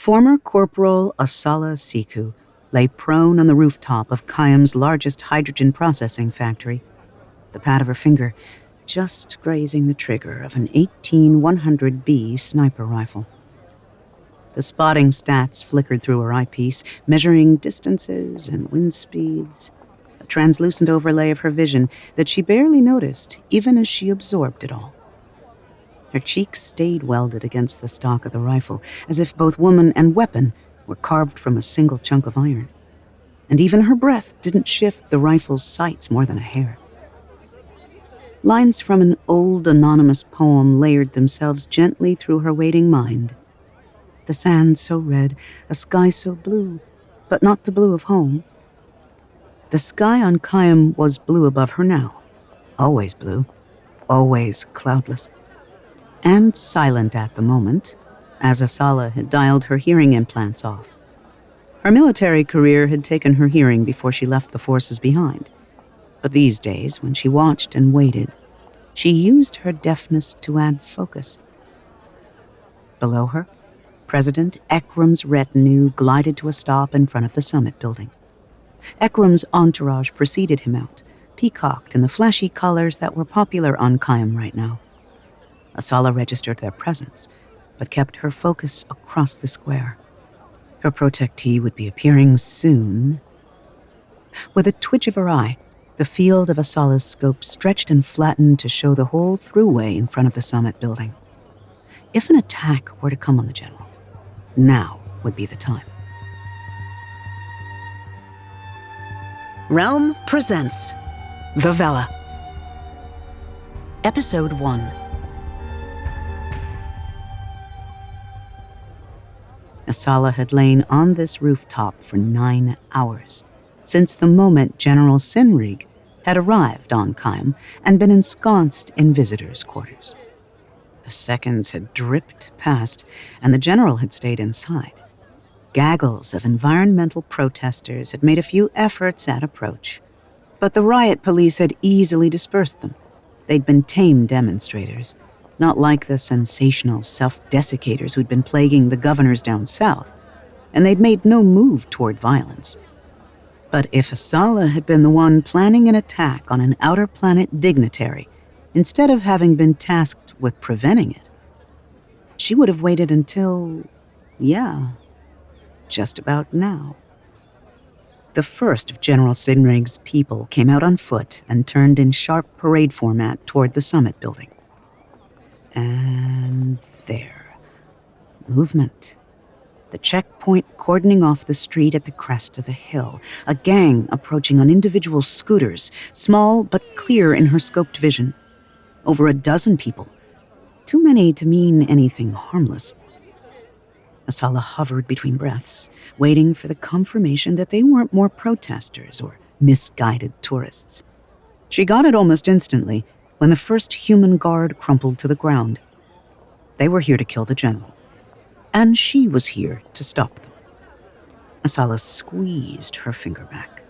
Former Corporal Asala Sikou lay prone on the rooftop of Kayam's largest hydrogen processing factory, the pad of her finger just grazing the trigger of an 18100B sniper rifle. The spotting stats flickered through her eyepiece, measuring distances and wind speeds, a translucent overlay of her vision that she barely noticed even as she absorbed it all. Her cheeks stayed welded against the stock of the rifle, as if both woman and weapon were carved from a single chunk of iron. And even her breath didn't shift the rifle's sights more than a hair. Lines from an old anonymous poem layered themselves gently through her waiting mind. The sand so red, a sky so blue, but not the blue of home. The sky on Kayam was blue above her now, always blue, always cloudless. And silent at the moment, as Asala had dialed her hearing implants off. Her military career had taken her hearing before she left the forces behind. But these days, when she watched and waited, she used her deafness to add focus. Below her, President Ekram's retinue glided to a stop in front of the summit building. Ekram's entourage preceded him out, peacocked in the flashy colors that were popular on Kayam right now. Asala registered their presence, but kept her focus across the square. Her protectee would be appearing soon. With a twitch of her eye, the field of Asala's scope stretched and flattened to show the whole throughway in front of the summit building. If an attack were to come on the general, now would be the time. Realm presents The Vela. Episode 1. Asala had lain on this rooftop for 9 hours, since the moment General Sinrig had arrived on Kayam and been ensconced in visitors' quarters. The seconds had dripped past, and the general had stayed inside. Gaggles of environmental protesters had made a few efforts at approach, but the riot police had easily dispersed them. They'd been tame demonstrators, not like the sensational self-desiccators who'd been plaguing the governors down south, and they'd made no move toward violence. But if Asala had been the one planning an attack on an outer planet dignitary, instead of having been tasked with preventing it, she would have waited until, just about now. The first of General Sinrig's people came out on foot and turned in sharp parade format toward the summit building. And there. Movement. The checkpoint cordoning off the street at the crest of the hill. A gang approaching on individual scooters, small but clear in her scoped vision. Over a dozen people. Too many to mean anything harmless. Asala hovered between breaths, waiting for the confirmation that they weren't more protesters or misguided tourists. She got it almost instantly when the first human guard crumpled to the ground. They were here to kill the general, and she was here to stop them. Asala squeezed her finger back.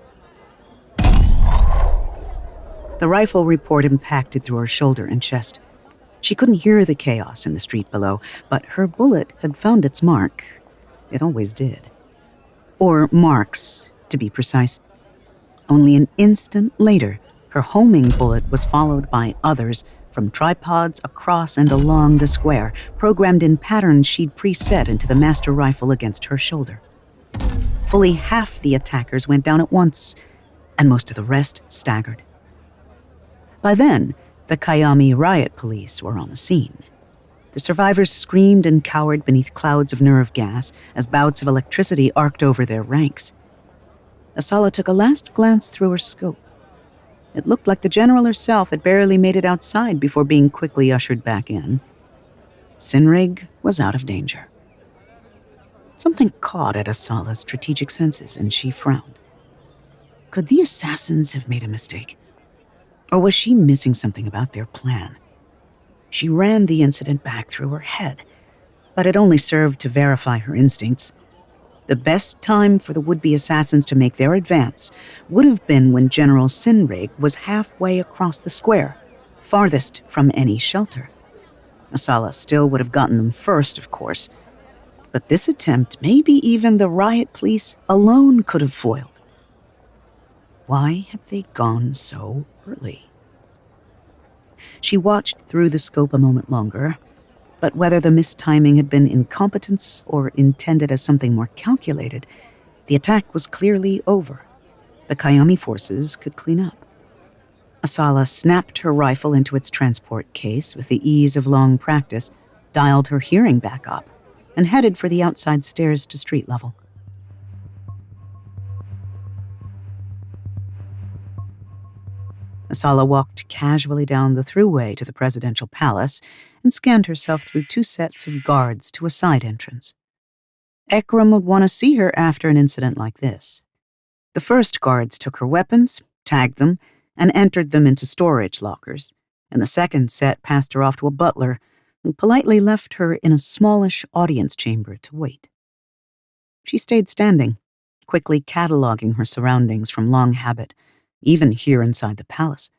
The rifle report impacted through her shoulder and chest. She couldn't hear the chaos in the street below, but her bullet had found its mark. It always did. Or marks, to be precise. Only an instant later, her homing bullet was followed by others from tripods across and along the square, programmed in patterns she'd preset into the master rifle against her shoulder. Fully half the attackers went down at once, and most of the rest staggered. By then, the Kayami riot police were on the scene. The survivors screamed and cowered beneath clouds of nerve gas as bouts of electricity arced over their ranks. Asala took a last glance through her scope. It looked like the general herself had barely made it outside before being quickly ushered back in. Sinrig was out of danger. Something caught at Asala's strategic senses, and she frowned. Could the assassins have made a mistake? Or was she missing something about their plan? She ran the incident back through her head, but it only served to verify her instincts. The best time for the would-be assassins to make their advance would have been when General Sinrig was halfway across the square, farthest from any shelter. Asala still would have gotten them first, of course, But this attempt, maybe even the riot police alone could have foiled. Why had they gone so early? She watched through the scope a moment longer, but whether the mistiming had been incompetence or intended as something more calculated, the attack was clearly over. The Kayami forces could clean up. Asala snapped her rifle into its transport case with the ease of long practice, dialed her hearing back up, and headed for the outside stairs to street level. Asala walked casually down the thruway to the presidential palace and scanned herself through 2 sets of guards to a side entrance. Ekram would want to see her after an incident like this. The first guards took her weapons, tagged them, and entered them into storage lockers, and the second set passed her off to a butler, who politely left her in a smallish audience chamber to wait. She stayed standing, quickly cataloging her surroundings from long habit, even here inside the palace.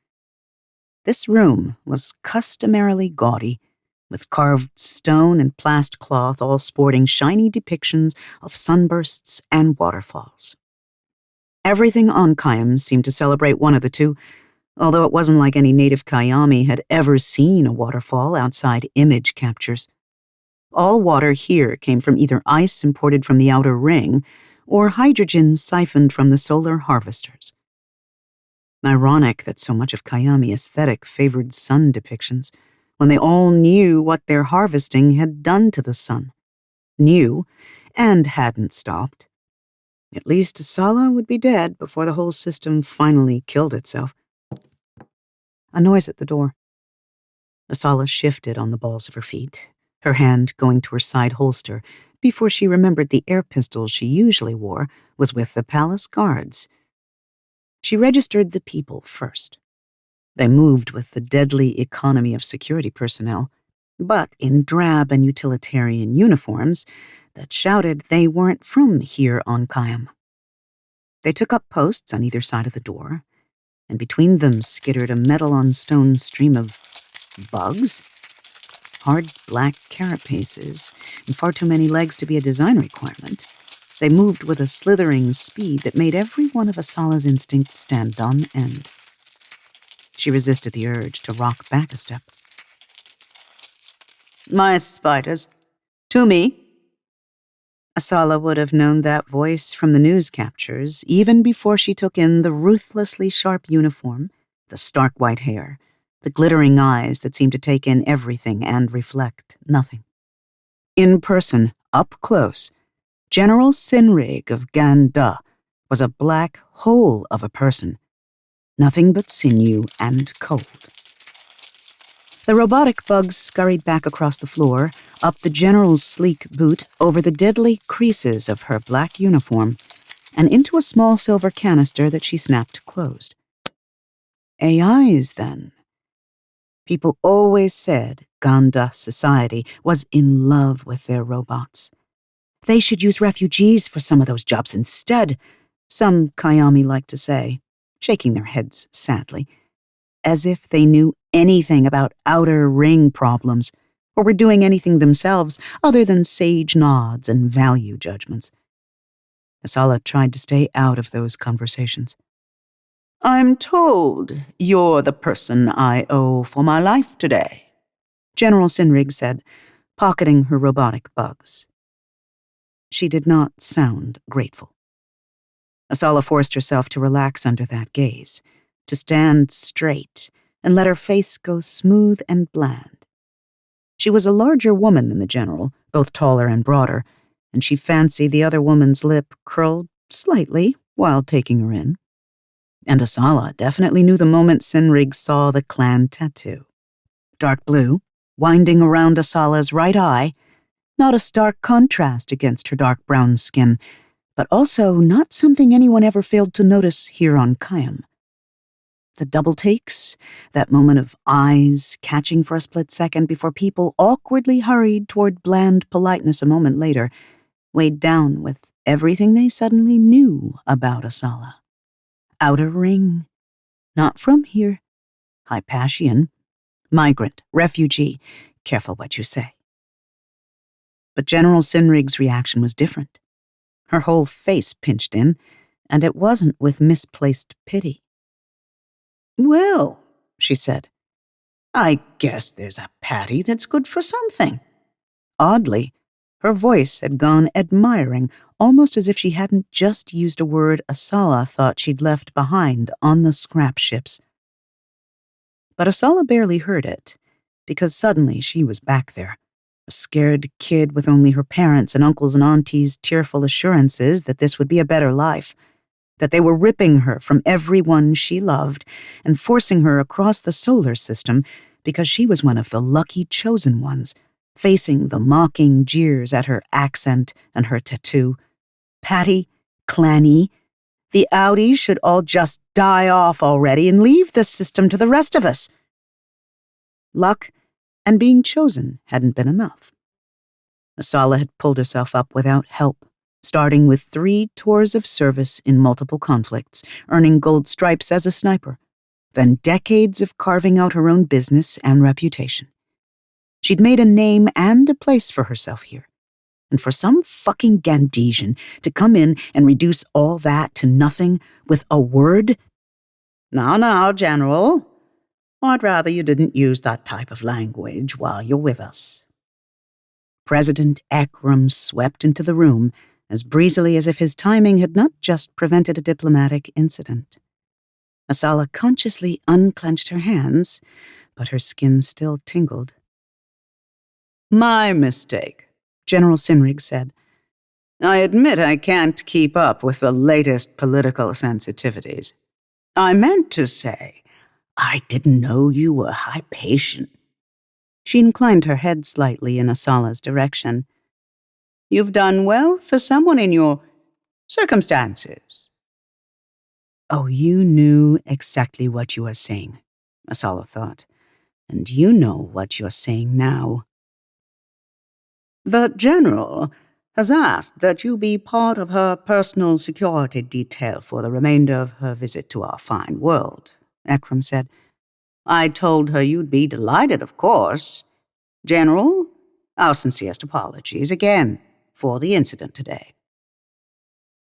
This room was customarily gaudy, with carved stone and plast cloth all sporting shiny depictions of sunbursts and waterfalls. Everything on Kayam seemed to celebrate one of the two, although it wasn't like any native Kayami had ever seen a waterfall outside image captures. All water here came from either ice imported from the outer ring or hydrogen siphoned from the solar harvesters. Ironic that so much of Kayami aesthetic favored sun depictions, when they all knew what their harvesting had done to the sun. Knew, and hadn't stopped. At least Asala would be dead before the whole system finally killed itself. A noise at the door. Asala shifted on the balls of her feet, her hand going to her side holster before she remembered the air pistol she usually wore was with the palace guards. She registered the people first. They moved with the deadly economy of security personnel, but in drab and utilitarian uniforms that shouted they weren't from here on Kayam. They took up posts on either side of the door, and between them skittered a metal-on-stone stream of bugs, hard black carapaces, and far too many legs to be a design requirement. They moved with a slithering speed that made every one of Asala's instincts stand on end. She resisted the urge to rock back a step. "My spiders. To me." Asala would have known that voice from the news captures even before she took in the ruthlessly sharp uniform, the stark white hair, the glittering eyes that seemed to take in everything and reflect nothing. In person, up close, General Sinrig of Ganda was a black hole of a person, nothing but sinew and cold. The robotic bugs scurried back across the floor, up the general's sleek boot, over the deadly creases of her black uniform, and into a small silver canister that she snapped closed. AIs, then. People always said Ganda society was in love with their robots. They should use refugees for some of those jobs instead, some Kayami liked to say, shaking their heads sadly, as if they knew anything about outer ring problems, or were doing anything themselves other than sage nods and value judgments. Asala tried to stay out of those conversations. "I'm told you're the person I owe for my life today," General Sinrig said, pocketing her robotic bugs. She did not sound grateful. Asala forced herself to relax under that gaze, to stand straight and let her face go smooth and bland. She was a larger woman than the general, both taller and broader, and she fancied the other woman's lip curled slightly while taking her in. And Asala definitely knew the moment Sinrig saw the clan tattoo. Dark blue, winding around Asala's right eye, not a stark contrast against her dark brown skin, but also not something anyone ever failed to notice here on Kayam. The double takes, that moment of eyes catching for a split second before people awkwardly hurried toward bland politeness a moment later, weighed down with everything they suddenly knew about Asala. Outer ring, not from here, Hypatian, migrant, refugee, careful what you say. But General Sinrig's reaction was different. Her whole face pinched in, and it wasn't with misplaced pity. "Well," she said, "I guess there's a patty that's good for something." Oddly, her voice had gone admiring, almost as if she hadn't just used a word Asala thought she'd left behind on the scrap ships. But Asala barely heard it, because suddenly she was back there, a scared kid with only her parents' and uncles and aunties' tearful assurances that this would be a better life, that they were ripping her from everyone she loved and forcing her across the solar system because she was one of the lucky chosen ones, facing the mocking jeers at her accent and her tattoo. Patty, Clanny, the Audis should all just die off already and leave the system to the rest of us. Luck and being chosen hadn't been enough. Asala had pulled herself up without help, starting with 3 tours of service in multiple conflicts, earning gold stripes as a sniper, then decades of carving out her own business and reputation. She'd made a name and a place for herself here, and for some fucking Gandesian to come in and reduce all that to nothing with a word? Now, General, I'd rather you didn't use that type of language while you're with us." President Ekram swept into the room as breezily as if his timing had not just prevented a diplomatic incident. Asala consciously unclenched her hands, but her skin still tingled. "My mistake," General Sinrig said. "I admit I can't keep up with the latest political sensitivities. I meant to say, I didn't know you were high patient." She inclined her head slightly in Asala's direction. "You've done well for someone in your circumstances." "Oh, you knew exactly what you were saying," Asala thought. "And you know what you're saying now." "The General has asked that you be part of her personal security detail for the remainder of her visit to our fine world," Ekram said. "I told her you'd be delighted, of course. General, our sincerest apologies again for the incident today."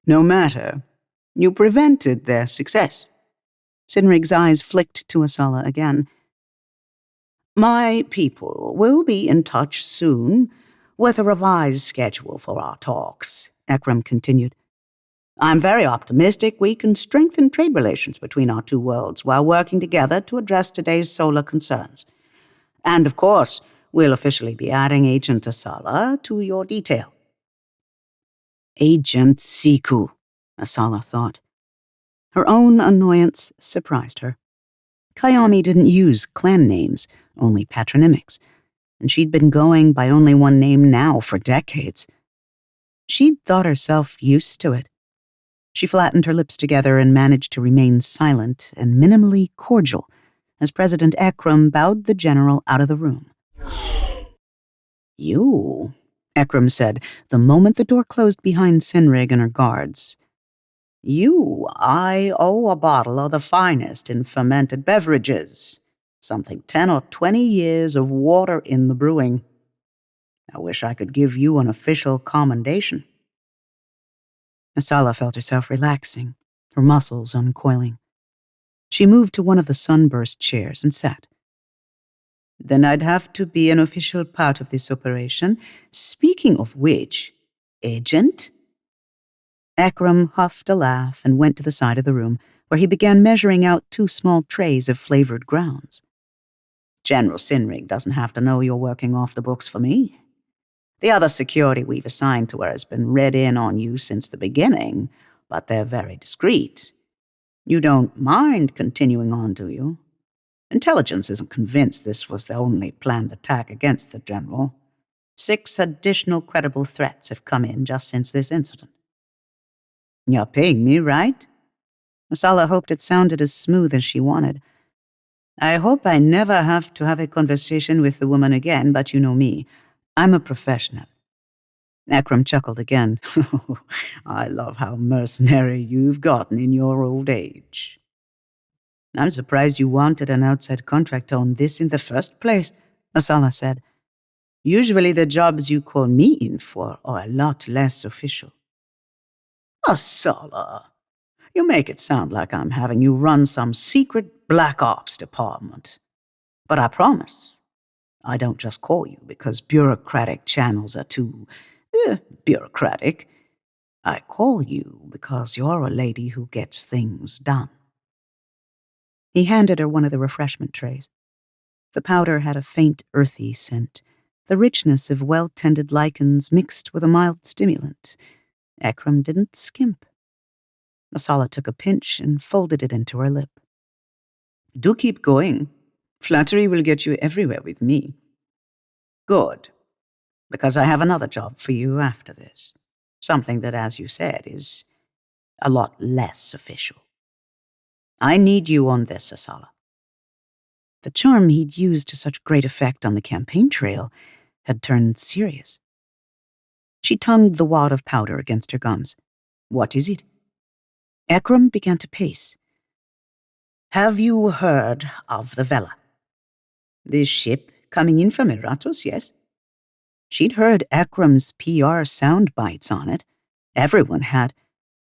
"No matter. You prevented their success." Sinrig's eyes flicked to Asala again. "My people will be in touch soon with a revised schedule for our talks," Ekram continued. "I'm very optimistic we can strengthen trade relations between our 2 worlds while working together to address today's solar concerns. And of course, we'll officially be adding Agent Asala to your detail." Agent Sikou, Asala thought. Her own annoyance surprised her. Kayami didn't use clan names, only patronymics, and she'd been going by only one name now for decades. She'd thought herself used to it. She flattened her lips together and managed to remain silent and minimally cordial as President Ekram bowed the general out of the room. "You," Ekram said the moment the door closed behind Sinrig and her guards. "You, I owe a bottle of the finest in fermented beverages. Something 10 or 20 years of water in the brewing. I wish I could give you an official commendation." Asala felt herself relaxing, her muscles uncoiling. She moved to one of the sunburst chairs and sat. "Then I'd have to be an official part of this operation. Speaking of which, Agent?" Ekram huffed a laugh and went to the side of the room, where he began measuring out 2 small trays of flavored grounds. "General Sinrig doesn't have to know you're working off the books for me. The other security we've assigned to her has been read in on you since the beginning, but they're very discreet. You don't mind continuing on, do you? Intelligence isn't convinced this was the only planned attack against the General. 6 additional credible threats have come in just since this incident." "You're paying me, right?" Asala hoped it sounded as smooth as she wanted. "I hope I never have to have a conversation with the woman again, but you know me. I'm a professional." Ekram chuckled again. "I love how mercenary you've gotten in your old age." "I'm surprised you wanted an outside contract on this in the first place," Asala said. Usually the jobs you call me in for are a lot less official. Asala, you make it sound like I'm having you run some secret black ops department. But I promise, I don't just call you because bureaucratic channels are too bureaucratic. I call you because you're a lady who gets things done. He handed her one of the refreshment trays. The powder had a faint, earthy scent, the richness of well-tended lichens mixed with a mild stimulant. Ekram didn't skimp. Asala took a pinch and folded it into her lip. Do keep going. Flattery will get you everywhere with me. Good, because I have another job for you after this. Something that, as you said, is a lot less official. I need you on this, Asala. The charm he'd used to such great effect on the campaign trail had turned serious. She tongued the wad of powder against her gums. What is it? Ekram began to pace. Have you heard of the Vela? This ship coming in from Eratos, yes? She'd heard Ekram's PR sound bites on it. Everyone had.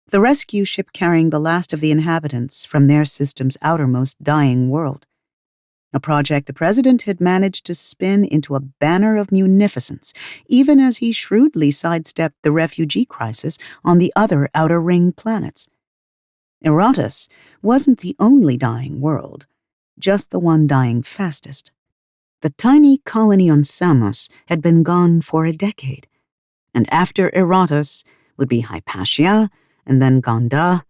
The rescue ship carrying the last of the inhabitants from their system's outermost dying world. A project the president had managed to spin into a banner of munificence, even as he shrewdly sidestepped the refugee crisis on the other outer ring planets. Eratos wasn't the only dying world, just the one dying fastest. The tiny colony on Samos had been gone for a decade, and after Eratos would be Hypatia, and then Gonda,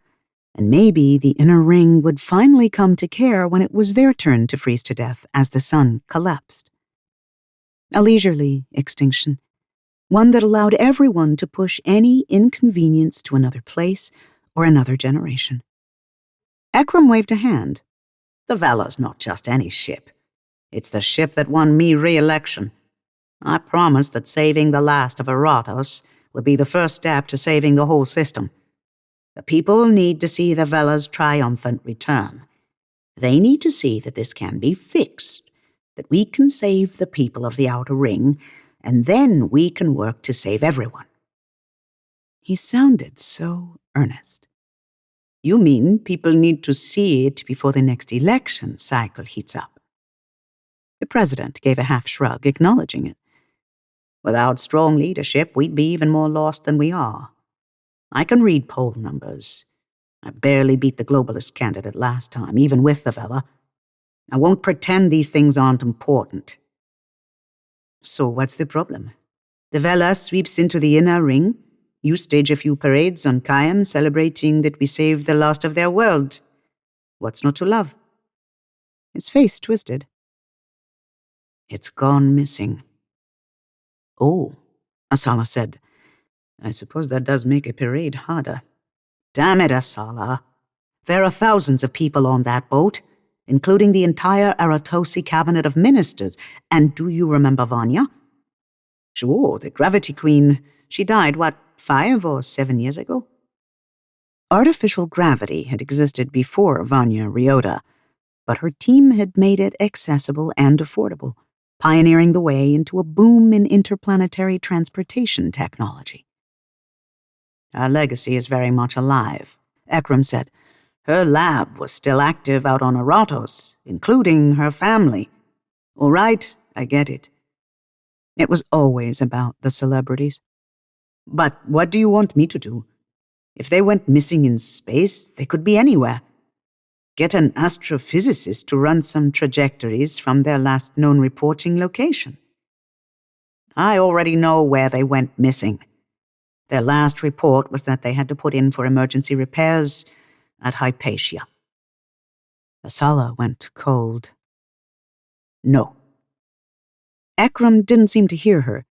and maybe the inner ring would finally come to care when it was their turn to freeze to death as the sun collapsed. A leisurely extinction, one that allowed everyone to push any inconvenience to another place or another generation. Ekram waved a hand. The Vela's not just any ship. It's the ship that won me re-election. I promised that saving the last of Eratos would be the first step to saving the whole system. The people need to see the Vela's triumphant return. They need to see that this can be fixed, that we can save the people of the Outer Ring, and then we can work to save everyone. He sounded so earnest. You mean people need to see it before the next election cycle heats up? The president gave a half-shrug, acknowledging it. Without strong leadership, we'd be even more lost than we are. I can read poll numbers. I barely beat the globalist candidate last time, even with the Vela. I won't pretend these things aren't important. So what's the problem? The Vela sweeps into the inner ring. You stage a few parades on Kayam celebrating that we saved the last of their world. What's not to love? His face twisted. It's gone missing. Oh, Asala said. I suppose that does make a parade harder. Damn it, Asala. There are thousands of people on that boat, including the entire Eratosi cabinet of ministers. And do you remember Vanya? Sure, the Gravity Queen. She died, 5 or 7 years ago? Artificial gravity had existed before Vanya Ryota, but her team had made it accessible and affordable, pioneering the way into a boom in interplanetary transportation technology. Her legacy is very much alive, Ekram said. Her lab was still active out on Eratos, including her family. All right, I get it. It was always about the celebrities. But what do you want me to do? If they went missing in space, they could be anywhere. Get an astrophysicist to run some trajectories from their last known reporting location. I already know where they went missing. Their last report was that they had to put in for emergency repairs at Hypatia. Asala went cold. No. Ekram didn't seem to hear her.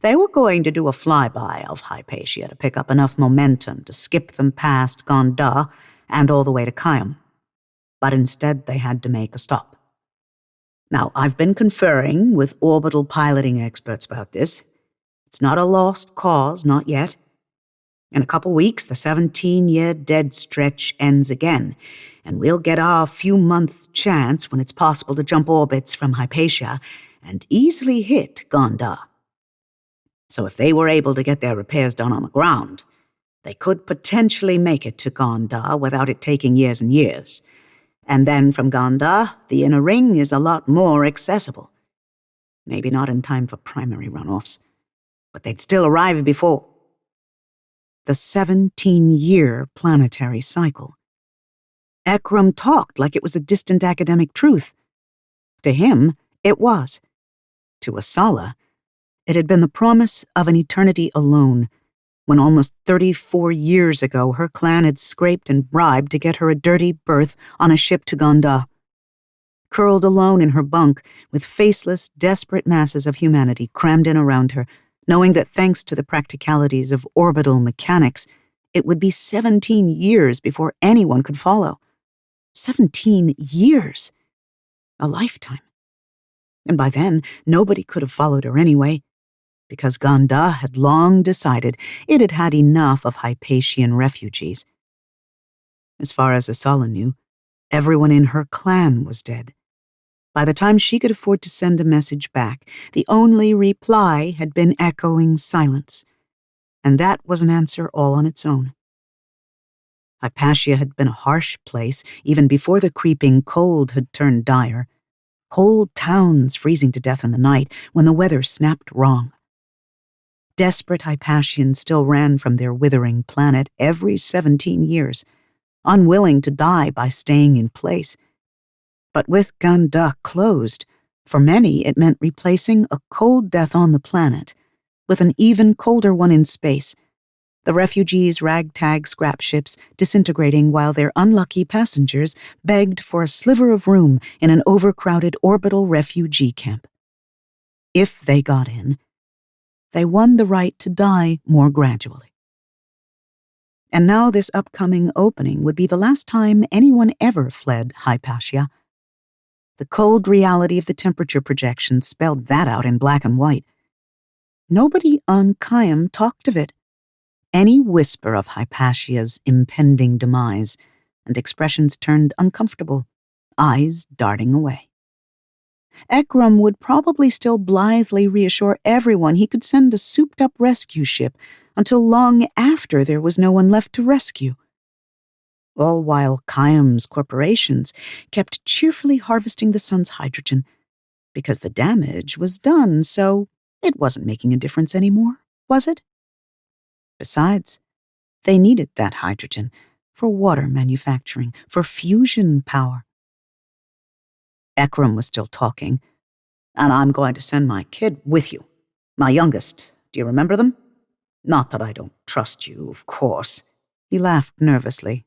They were going to do a flyby of Hypatia to pick up enough momentum to skip them past Gonda and all the way to Kayam. But instead they had to make a stop. Now, I've been conferring with orbital piloting experts about this. It's not a lost cause, not yet. In a couple weeks, the 17-year dead stretch ends again, and we'll get our few-month chance when it's possible to jump orbits from Hypatia and easily hit Gondar. So if they were able to get their repairs done on the ground, they could potentially make it to Gondar without it taking years and years. And then from Gondar, the inner ring is a lot more accessible. Maybe not in time for primary runoffs, but they'd still arrive before the 17-year planetary cycle. Ekram talked like it was a distant academic truth. To him, it was. To Asala, it had been the promise of an eternity alone, when almost 34 years ago her clan had scraped and bribed to get her a dirty berth on a ship to Gondar. Curled alone in her bunk, with faceless, desperate masses of humanity crammed in around her, knowing that thanks to the practicalities of orbital mechanics, it would be 17 years before anyone could follow. 17 years. A lifetime. And by then, nobody could have followed her anyway, because Gondar had long decided it had had enough of Hypatian refugees. As far as Asala knew, everyone in her clan was dead. By the time she could afford to send a message back, the only reply had been echoing silence, and that was an answer all on its own. Hypatia had been a harsh place even before the creeping cold had turned dire. Whole towns freezing to death in the night when the weather snapped wrong. Desperate Hypatians still ran from their withering planet every 17 years, unwilling to die by staying in place. But with Gondar closed, for many it meant replacing a cold death on the planet with an even colder one in space, the refugees' ragtag scrap ships disintegrating while their unlucky passengers begged for a sliver of room in an overcrowded orbital refugee camp. If they got in, they won the right to die more gradually. And now this upcoming opening would be the last time anyone ever fled Hypatia. The cold reality of the temperature projection spelled that out in black and white. Nobody on Kayam talked of it. Any whisper of Hypatia's impending demise, and expressions turned uncomfortable, eyes darting away. Ekram would probably still blithely reassure everyone he could send a souped-up rescue ship until long after there was no one left to rescue. All while Kayam's corporations kept cheerfully harvesting the sun's hydrogen, because the damage was done, so it wasn't making a difference anymore, was it? Besides, they needed that hydrogen for water manufacturing, for fusion power. Ekram was still talking. And I'm going to send my kid with you. My youngest. Do you remember them? Not that I don't trust you, of course. He laughed nervously.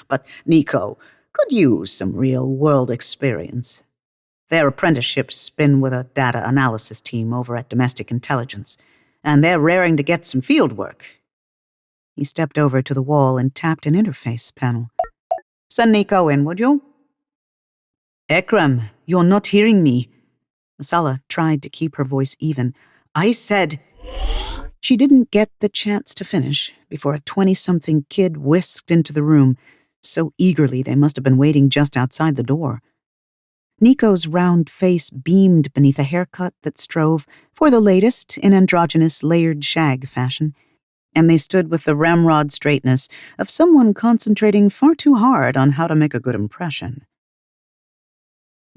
But Nico could use some real-world experience. Their apprenticeship's been with a data analysis team over at Domestic Intelligence, and they're raring to get some field work. He stepped over to the wall and tapped an interface panel. Send Nico in, would you? Ekram, you're not hearing me. Asala tried to keep her voice even. I said... She didn't get the chance to finish before a 20-something kid whisked into the room, so eagerly they must have been waiting just outside the door. Nico's round face beamed beneath a haircut that strove for the latest in androgynous layered shag fashion, and they stood with the ramrod straightness of someone concentrating far too hard on how to make a good impression.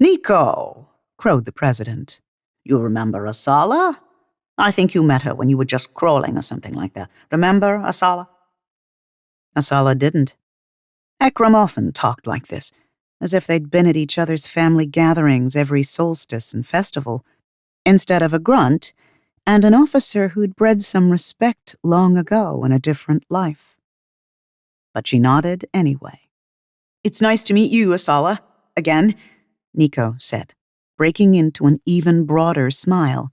Nico, crowed the president. You remember Asala? I think you met her when you were just crawling or something like that. Remember, Asala? Asala didn't. Ekram often talked like this, as if they'd been at each other's family gatherings every solstice and festival, instead of a grunt and an officer who'd bred some respect long ago in a different life. But she nodded anyway. It's nice to meet you, Asala. Again, Nico said, breaking into an even broader smile.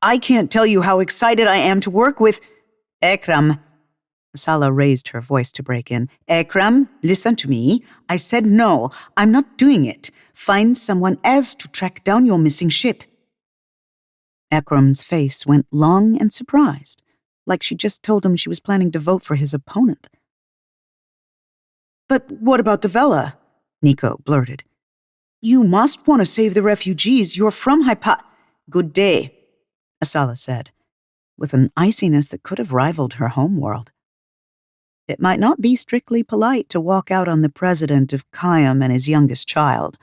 I can't tell you how excited I am to work with... Ekram. Asala raised her voice to break in. Ekram, listen to me. I said no, I'm not doing it. Find someone else to track down your missing ship. Ekram's face went long and surprised, like she just told him she was planning to vote for his opponent. But what about the Vela? Nico blurted. You must want to save the refugees. You're from Good day, Asala said, with an iciness that could have rivaled her homeworld. It might not be strictly polite to walk out on the president of Kayam and his youngest child,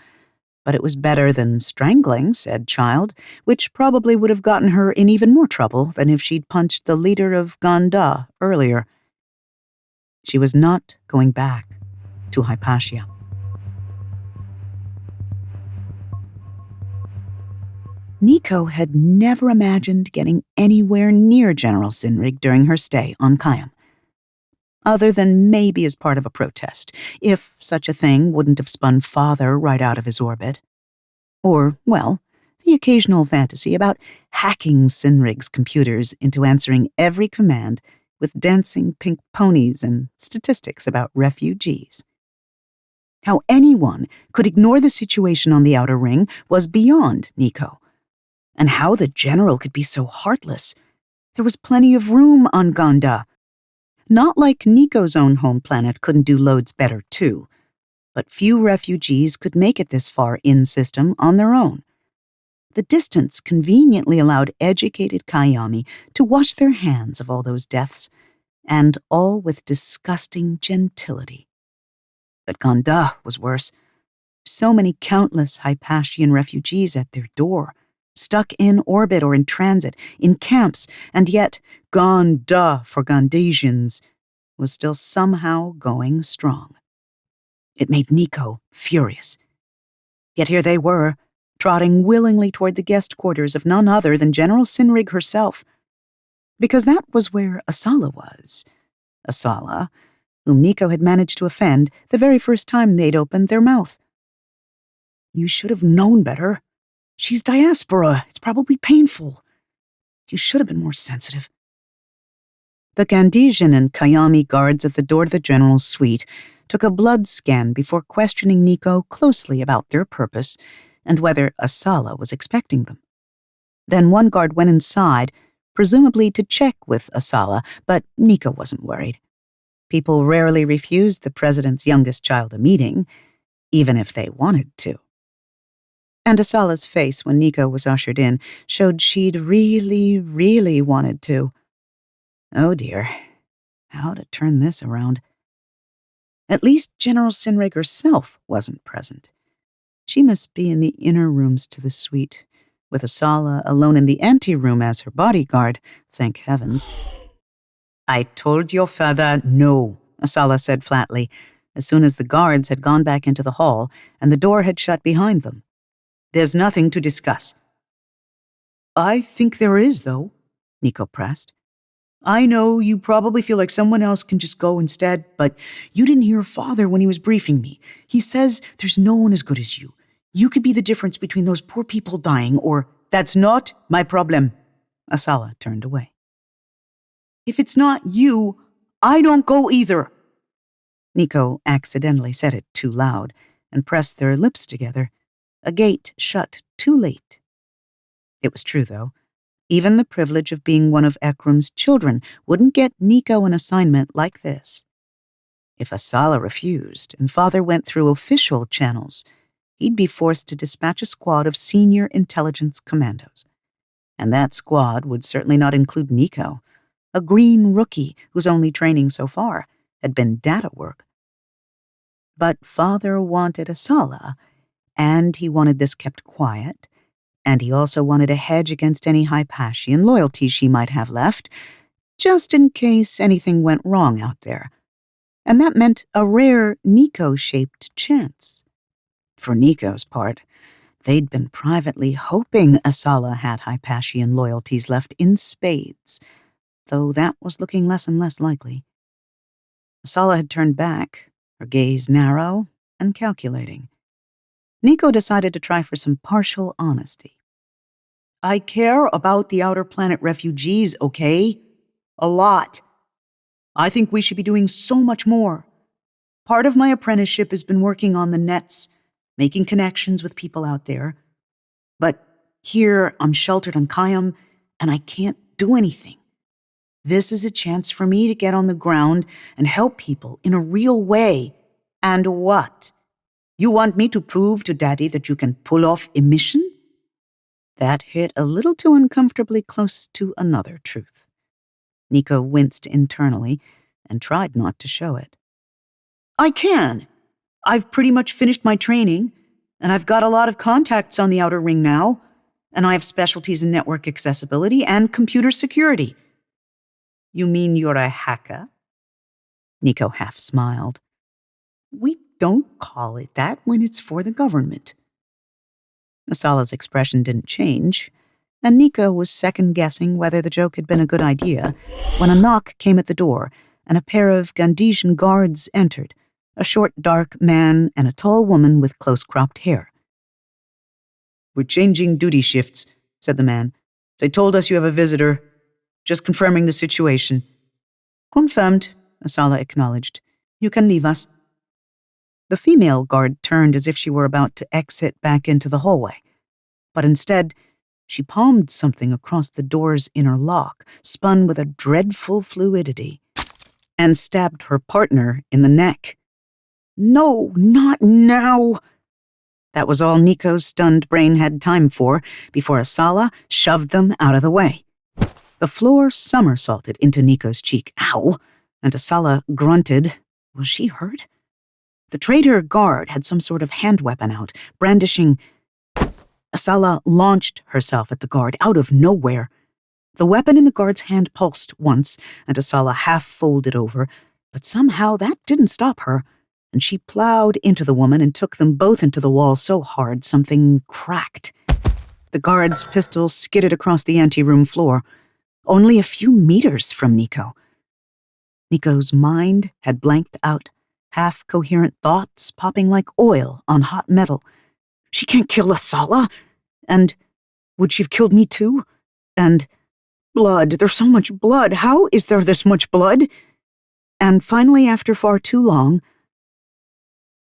but it was better than strangling said child, which probably would have gotten her in even more trouble than if she'd punched the leader of Ganda earlier. She was not going back to Hypatia. Nico had never imagined getting anywhere near General Sinrig during her stay on Kayam, other than maybe as part of a protest, if such a thing wouldn't have spun father right out of his orbit. Or, well, the occasional fantasy about hacking Sinrig's computers into answering every command with dancing pink ponies and statistics about refugees. How anyone could ignore the situation on the outer ring was beyond Nico. And how the general could be so heartless. There was plenty of room on Ganda. Not like Nico's own home planet couldn't do loads better too, but few refugees could make it this far in-system on their own. The distance conveniently allowed educated Kayami to wash their hands of all those deaths, and all with disgusting gentility. But Ganda was worse. So many countless Hypatian refugees at their door, stuck in orbit or in transit, in camps, and yet Ganda for Gandasians was still somehow going strong. It made Nico furious. Yet here they were, trotting willingly toward the guest quarters of none other than General Sinrig herself. Because that was where Asala was. Asala, whom Nico had managed to offend the very first time they'd opened their mouth. You should have known better. She's diaspora. It's probably painful. You should have been more sensitive. The Gandesian and Kayami guards at the door to the general's suite took a blood scan before questioning Nico closely about their purpose and whether Asala was expecting them. Then one guard went inside, presumably to check with Asala, but Nico wasn't worried. People rarely refused the president's youngest child a meeting, even if they wanted to. And Asala's face when Nico was ushered in showed she'd really, really wanted to. Oh dear, how to turn this around? At least General Sinrig herself wasn't present. She must be in the inner rooms to the suite, with Asala alone in the anteroom as her bodyguard, thank heavens. I told your father no, Asala said flatly, as soon as the guards had gone back into the hall and the door had shut behind them. There's nothing to discuss. I think there is, though, Nico pressed. I know you probably feel like someone else can just go instead, but you didn't hear Father when he was briefing me. He says there's no one as good as you. You could be the difference between those poor people dying or... That's not my problem. Asala turned away. If it's not you, I don't go either. Nico accidentally said it too loud and pressed their lips together. A gate shut too late. It was true, though. Even the privilege of being one of Ekram's children wouldn't get Nico an assignment like this. If Asala refused and Father went through official channels, he'd be forced to dispatch a squad of senior intelligence commandos. And that squad would certainly not include Nico, a green rookie whose only training so far had been data work. But Father wanted Asala, and he wanted this kept quiet, and he also wanted a hedge against any Hypatian loyalty she might have left, just in case anything went wrong out there. And that meant a rare Nico-shaped chance. For Nico's part, they'd been privately hoping Asala had Hypatian loyalties left in spades, though that was looking less and less likely. Asala had turned back, her gaze narrow and calculating. Nico decided to try for some partial honesty. I care about the outer planet refugees, okay? A lot. I think we should be doing so much more. Part of my apprenticeship has been working on the nets, making connections with people out there. But here, I'm sheltered on Kayam, and I can't do anything. This is a chance for me to get on the ground and help people in a real way. And what? You want me to prove to Daddy that you can pull off a mission? That hit a little too uncomfortably close to another truth. Nico winced internally and tried not to show it. I can. I've pretty much finished my training, and I've got a lot of contacts on the Outer Ring now, and I have specialties in network accessibility and computer security. You mean you're a hacker? Nico half smiled. We don't call it that when it's for the government. Asala's expression didn't change, and Nico was second-guessing whether the joke had been a good idea when a knock came at the door and a pair of Gandesian guards entered, a short, dark man and a tall woman with close-cropped hair. We're changing duty shifts, said the man. They told us you have a visitor. Just confirming the situation. Confirmed, Asala acknowledged. You can leave us. The female guard turned as if she were about to exit back into the hallway, but instead, she palmed something across the door's inner lock, spun with a dreadful fluidity, and stabbed her partner in the neck. No, not now! That was all Nico's stunned brain had time for before Asala shoved them out of the way. The floor somersaulted into Nico's cheek. Ow! And Asala grunted. Was she hurt? The traitor guard had some sort of hand weapon out, brandishing. Asala launched herself at the guard out of nowhere. The weapon in the guard's hand pulsed once, and Asala half folded over, but somehow that didn't stop her, and she plowed into the woman and took them both into the wall so hard something cracked. The guard's pistol skidded across the anteroom floor, only a few meters from Nico. Nico's mind had blanked out, half-coherent thoughts popping like oil on hot metal. She can't kill Asala. And would she have killed me too? And blood, there's so much blood. How is there this much blood? And finally, after far too long,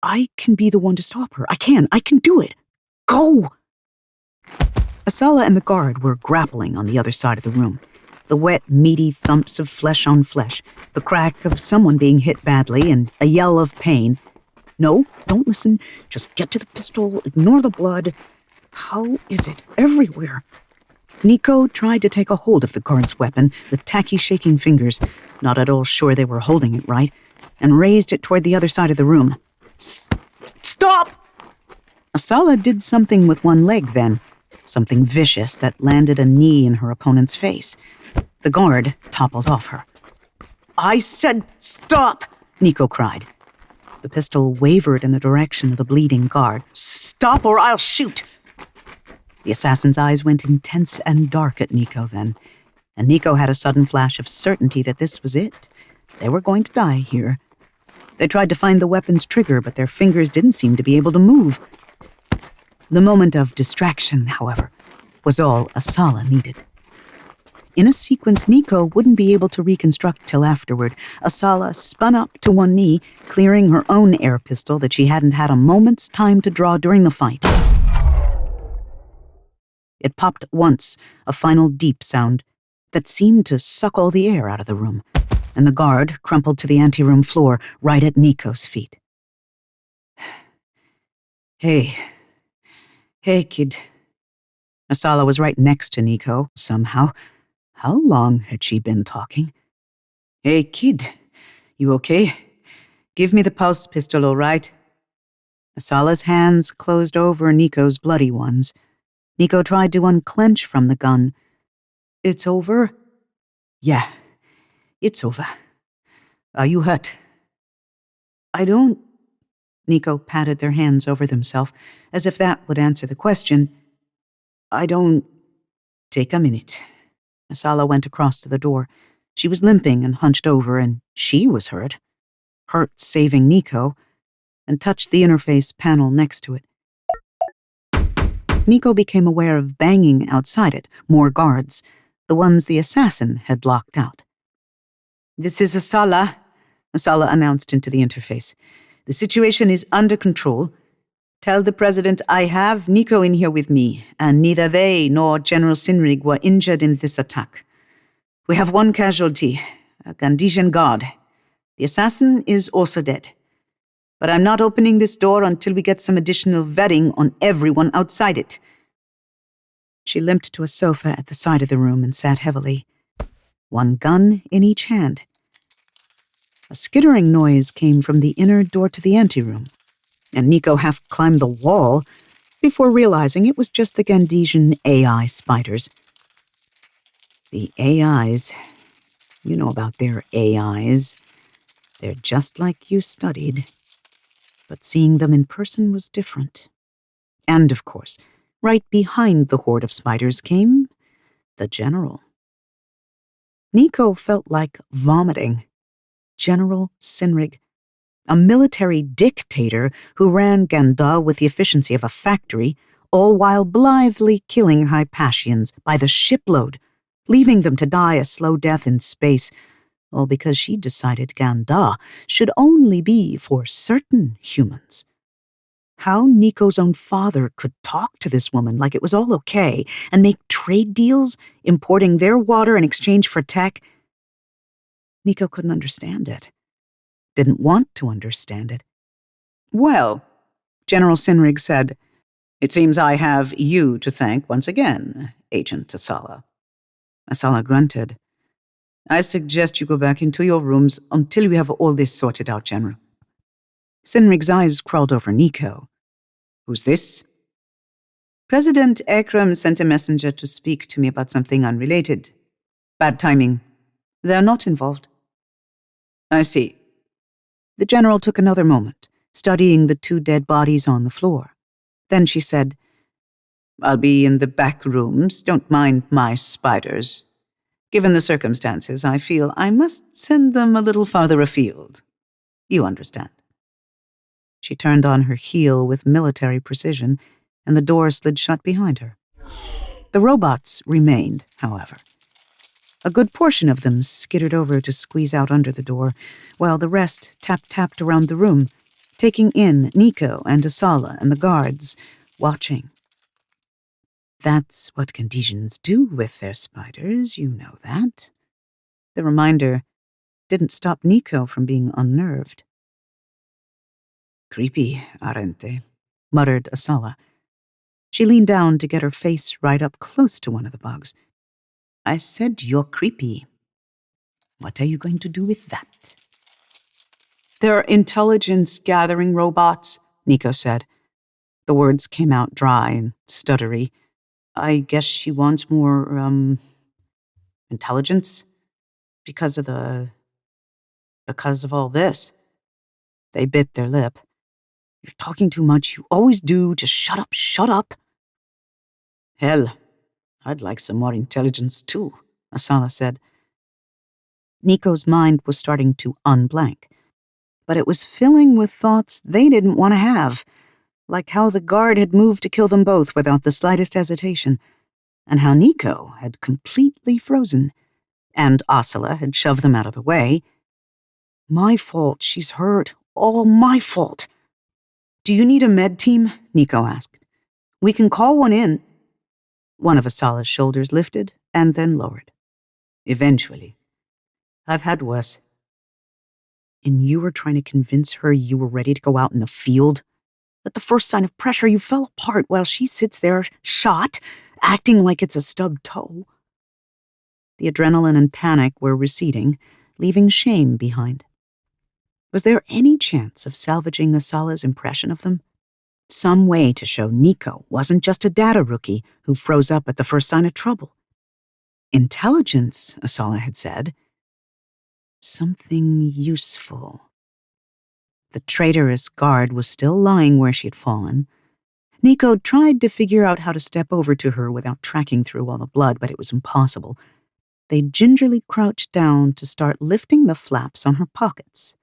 I can be the one to stop her. I can do it. Go! Asala and the guard were grappling on the other side of the room. The wet, meaty thumps of flesh on flesh, the crack of someone being hit badly, and a yell of pain. No, don't listen. Just get to the pistol, ignore the blood. How is it everywhere? Nico tried to take a hold of the guard's weapon with tacky, shaking fingers, not at all sure they were holding it right, and raised it toward the other side of the room. Stop! Asala did something with one leg then, something vicious that landed a knee in her opponent's face. The guard toppled off her. I said stop, Nico cried. The pistol wavered in the direction of the bleeding guard. Stop or I'll shoot! The assassin's eyes went intense and dark at Nico then, and Nico had a sudden flash of certainty that this was it. They were going to die here. They tried to find the weapon's trigger, but their fingers didn't seem to be able to move. The moment of distraction, however, was all Asala needed. In a sequence Nico wouldn't be able to reconstruct till afterward, Asala spun up to one knee, clearing her own air pistol that she hadn't had a moment's time to draw during the fight. It popped once, a final deep sound that seemed to suck all the air out of the room, and the guard crumpled to the anteroom floor right at Nico's feet. Hey, kid. Asala was right next to Nico, somehow. How long had she been talking? Hey, kid, you okay? Give me the pulse pistol, all right? Asala's hands closed over Nico's bloody ones. Nico tried to unclench from the gun. It's over? Yeah, it's over. Are you hurt? I don't. Nico patted their hands over themselves, as if that would answer the question. I don't. Take a minute. Asala went across to the door. She was limping and hunched over, and she was hurt. Hurt saving Nico, and touched the interface panel next to it. Nico became aware of banging outside it, more guards, the ones the assassin had locked out. This is Asala, Asala announced into the interface. The situation is under control. Tell the president I have Nico in here with me, and neither they nor General Sinrig were injured in this attack. We have one casualty, a Gandesian guard. The assassin is also dead. But I'm not opening this door until we get some additional vetting on everyone outside it. She limped to a sofa at the side of the room and sat heavily, one gun in each hand. A skittering noise came from the inner door to the anteroom, and Nico half climbed the wall before realizing it was just the Gandesian AI spiders. The AIs, you know about their AIs. They're just like you studied. But seeing them in person was different. And, of course, right behind the horde of spiders came the general. Nico felt like vomiting. General Sinrig, a military dictator who ran Ganda with the efficiency of a factory, all while blithely killing Hypatians by the shipload, leaving them to die a slow death in space, all because she decided Ganda should only be for certain humans. How Nico's own father could talk to this woman like it was all okay and make trade deals, importing their water in exchange for tech. Nico couldn't understand it. Didn't want to understand it. Well, General Sinrig said, it seems I have you to thank once again, Agent Asala. Asala grunted. I suggest you go back into your rooms until we have all this sorted out, General. Sinrig's eyes crawled over Nico. Who's this? President Akram sent a messenger to speak to me about something unrelated. Bad timing. They're not involved. I see. The general took another moment, studying the two dead bodies on the floor. Then she said, I'll be in the back rooms. Don't mind my spiders. Given the circumstances, I feel I must send them a little farther afield. You understand. She turned on her heel with military precision, and the door slid shut behind her. The robots remained, however. A good portion of them skittered over to squeeze out under the door, while the rest tapped around the room, taking in Nico and Asala and the guards, watching. That's what Gandesians do with their spiders, you know that. The reminder didn't stop Nico from being unnerved. Creepy, aren't they? Muttered Asala. She leaned down to get her face right up close to one of the bugs. I said you're creepy. What are you going to do with that? They're intelligence-gathering robots, Nico said. The words came out dry and stuttery. I guess she wants more, intelligence? Because of all this. They bit their lip. You're talking too much. You always do. Just shut up, shut up. Hell, I'd like some more intelligence too, Asala said. Nico's mind was starting to unblank, but it was filling with thoughts they didn't want to have, like how the guard had moved to kill them both without the slightest hesitation, and how Nico had completely frozen, and Asala had shoved them out of the way. My fault, she's hurt. All my fault. Do you need a med team? Nico asked. We can call one in. One of Asala's shoulders lifted and then lowered. Eventually. I've had worse. And you were trying to convince her you were ready to go out in the field? At the first sign of pressure, you fell apart while she sits there, shot, acting like it's a stubbed toe. The adrenaline and panic were receding, leaving shame behind. Was there any chance of salvaging Asala's impression of them? Some way to show Nico wasn't just a data rookie who froze up at the first sign of trouble. Intelligence, Asala had said. Something useful. The traitorous guard was still lying where she had fallen. Nico tried to figure out how to step over to her without tracking through all the blood, but it was impossible. They gingerly crouched down to start lifting the flaps on her pockets.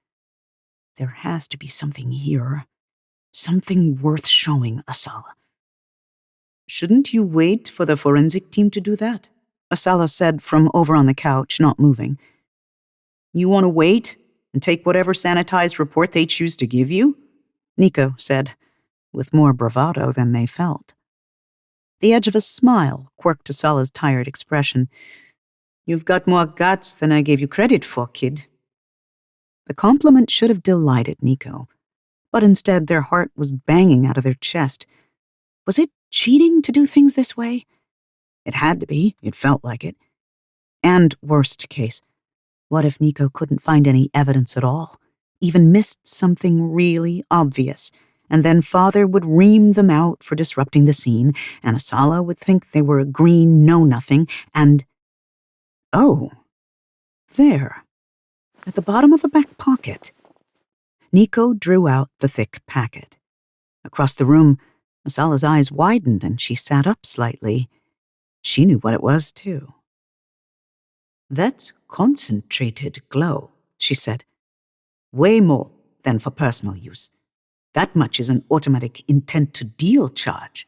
There has to be something here. Something worth showing, Asala. Shouldn't you wait for the forensic team to do that? Asala said from over on the couch, not moving. You want to wait and take whatever sanitized report they choose to give you? Nico said, with more bravado than they felt. The edge of a smile quirked Asala's tired expression. You've got more guts than I gave you credit for, kid. The compliment should have delighted Nico, but instead their heart was banging out of their chest. Was it cheating to do things this way? It had to be. It felt like it. And worst case, what if Nico couldn't find any evidence at all, even missed something really obvious, and then Father would ream them out for disrupting the scene, and Asala would think they were a green know-nothing, and... Oh, there, at the bottom of a back pocket. Nico drew out the thick packet. Across the room, Asala's eyes widened and she sat up slightly. She knew what it was, too. "That's concentrated glow," she said. "Way more than for personal use. That much is an automatic intent-to-deal charge."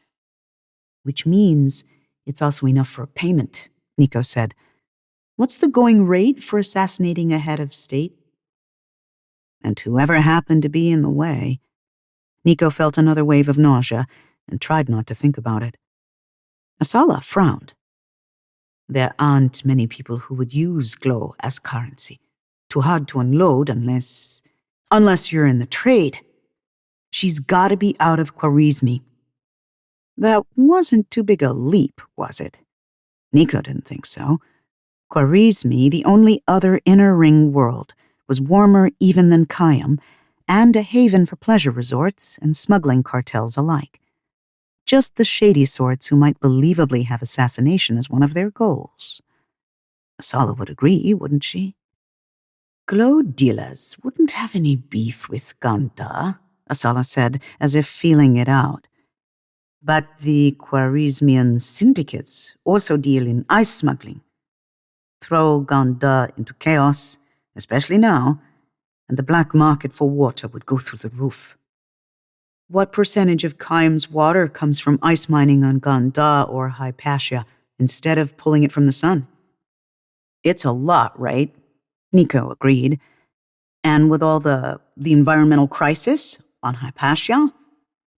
"Which means it's also enough for a payment," Nico said. "What's the going rate for assassinating a head of state?" And whoever happened to be in the way. Nico felt another wave of nausea and tried not to think about it. Asala frowned. "There aren't many people who would use glow as currency. Too hard to unload unless you're in the trade. She's gotta be out of Khwarizmi." That wasn't too big a leap, was it? Nico didn't think so. Khwarizmi, the only other inner ring world, was warmer even than Kayam, and a haven for pleasure resorts and smuggling cartels alike. Just the shady sorts who might believably have assassination as one of their goals. Asala would agree, wouldn't she? "Glow dealers wouldn't have any beef with Ganda," Asala said, as if feeling it out. "But the Khwarizmian syndicates also deal in ice smuggling. Throw Ganda into chaos, especially now, and the black market for water would go through the roof." "What percentage of Kayam's water comes from ice mining on Ganda or Hypatia instead of pulling it from the sun?" "It's a lot, right?" Nico agreed. "And with all the environmental crisis on Hypatia,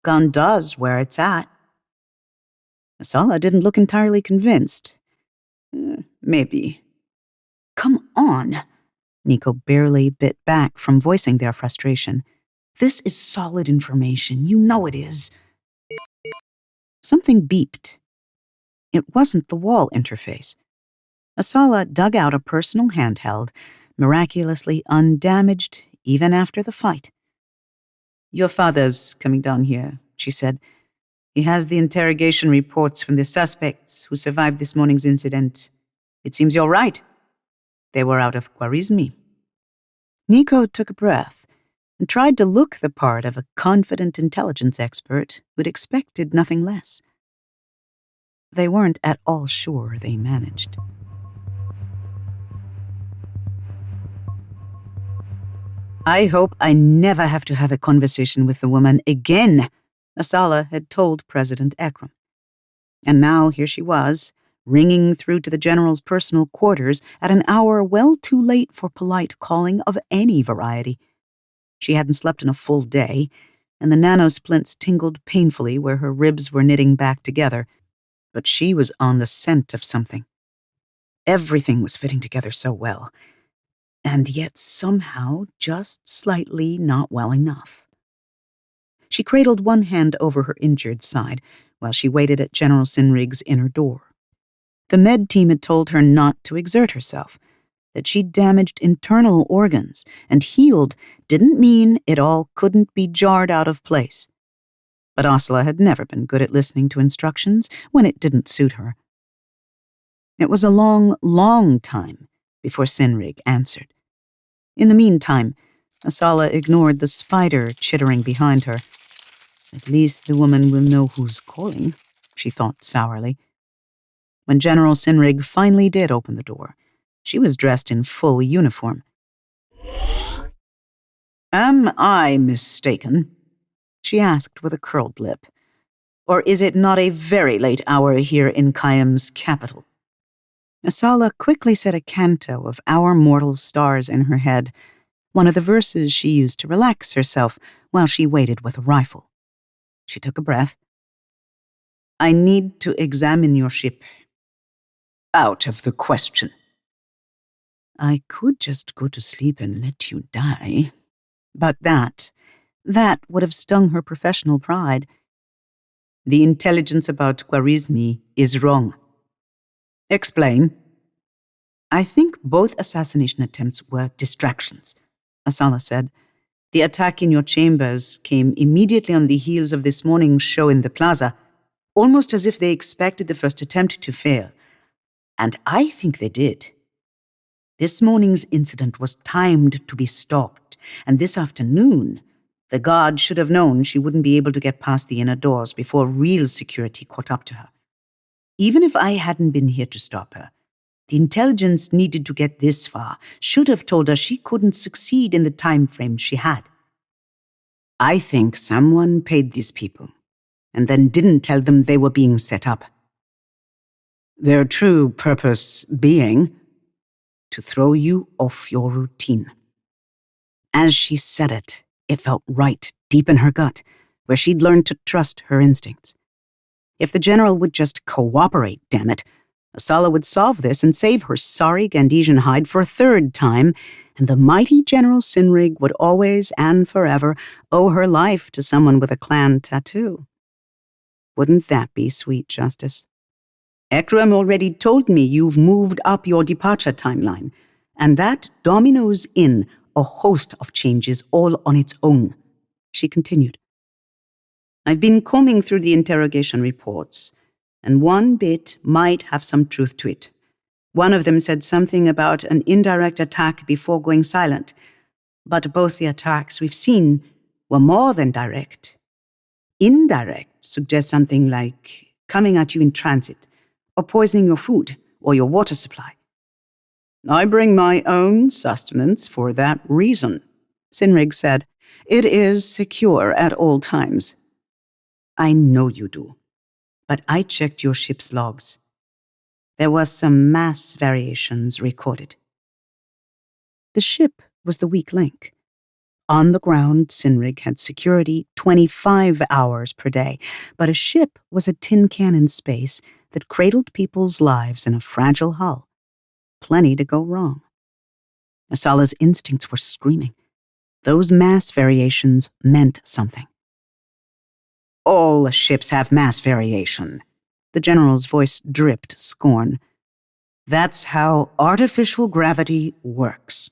Ganda's where it's at." Asala didn't look entirely convinced. Maybe." "Come on." Nico barely bit back from voicing their frustration. "This is solid information. You know it is." Something beeped. It wasn't the wall interface. Asala dug out a personal handheld, miraculously undamaged even after the fight. "Your father's coming down here," she said. "He has the interrogation reports from the suspects who survived this morning's incident. It seems you're right. They were out of Khwarizmi." Nico took a breath and tried to look the part of a confident intelligence expert who'd expected nothing less. They weren't at all sure they managed. "I hope I never have to have a conversation with the woman again," Asala had told President Ekram. And now here she was, ringing through to the general's personal quarters at an hour well too late for polite calling of any variety. She hadn't slept in a full day, and the nanosplints tingled painfully where her ribs were knitting back together, but she was on the scent of something. Everything was fitting together so well, and yet somehow just slightly not well enough. She cradled one hand over her injured side while she waited at General Sinrig's inner door. The med team had told her not to exert herself, that she'd damaged internal organs, and healed didn't mean it all couldn't be jarred out of place. But Asala had never been good at listening to instructions when it didn't suit her. It was a long, long time before Sinrig answered. In the meantime, Asala ignored the spider chittering behind her. "At least the woman will know who's calling," she thought sourly. When General Sinrig finally did open the door, she was dressed in full uniform. "Am I mistaken?" she asked with a curled lip. "Or is it not a very late hour here in Kayam's capital?" Asala quickly said a canto of Our Mortal Stars in her head, one of the verses she used to relax herself while she waited with a rifle. She took a breath. "I need to examine your ship." "Out of the question." "I could just go to sleep and let you die. But that That would have stung her professional pride. The intelligence about Khwarizmi is wrong. Explain. I think both assassination attempts were distractions, Asala said. The attack in your chambers came immediately on the heels of this morning's show in the plaza, almost as if they expected the first attempt to fail. And I think they did. This morning's incident was timed to be stopped, and this afternoon, the guard should have known she wouldn't be able to get past the inner doors before real security caught up to her. Even if I hadn't been here to stop her, the intelligence needed to get this far should have told her she couldn't succeed in the time frame she had. I think someone paid these people and then didn't tell them they were being set up. Their true purpose being to throw you off your routine. As she said it, it felt right deep in her gut, where she'd learned to trust her instincts. If the general would just cooperate, damn it, Asala would solve this and save her sorry Gandesian hide for a third time, and the mighty General Sinrig would always and forever owe her life to someone with a clan tattoo. Wouldn't that be sweet justice? Ekram already told me you've moved up your departure timeline, and that dominoes in a host of changes all on its own, she continued. I've been combing through the interrogation reports, and one bit might have some truth to it. One of them said something about an indirect attack before going silent, but both the attacks we've seen were more than direct. Indirect suggests something like coming at you in transit, or poisoning your food or your water supply. I bring my own sustenance for that reason, Sinrig said. It is secure at all times. I know you do, but I checked your ship's logs. There were some mass variations recorded. The ship was the weak link. On the ground, Sinrig had security 25 hours per day, but a ship was a tin can in space that cradled people's lives in a fragile hull. Plenty to go wrong. Asala's instincts were screaming. Those mass variations meant something. All ships have mass variation. The general's voice dripped scorn. That's how artificial gravity works.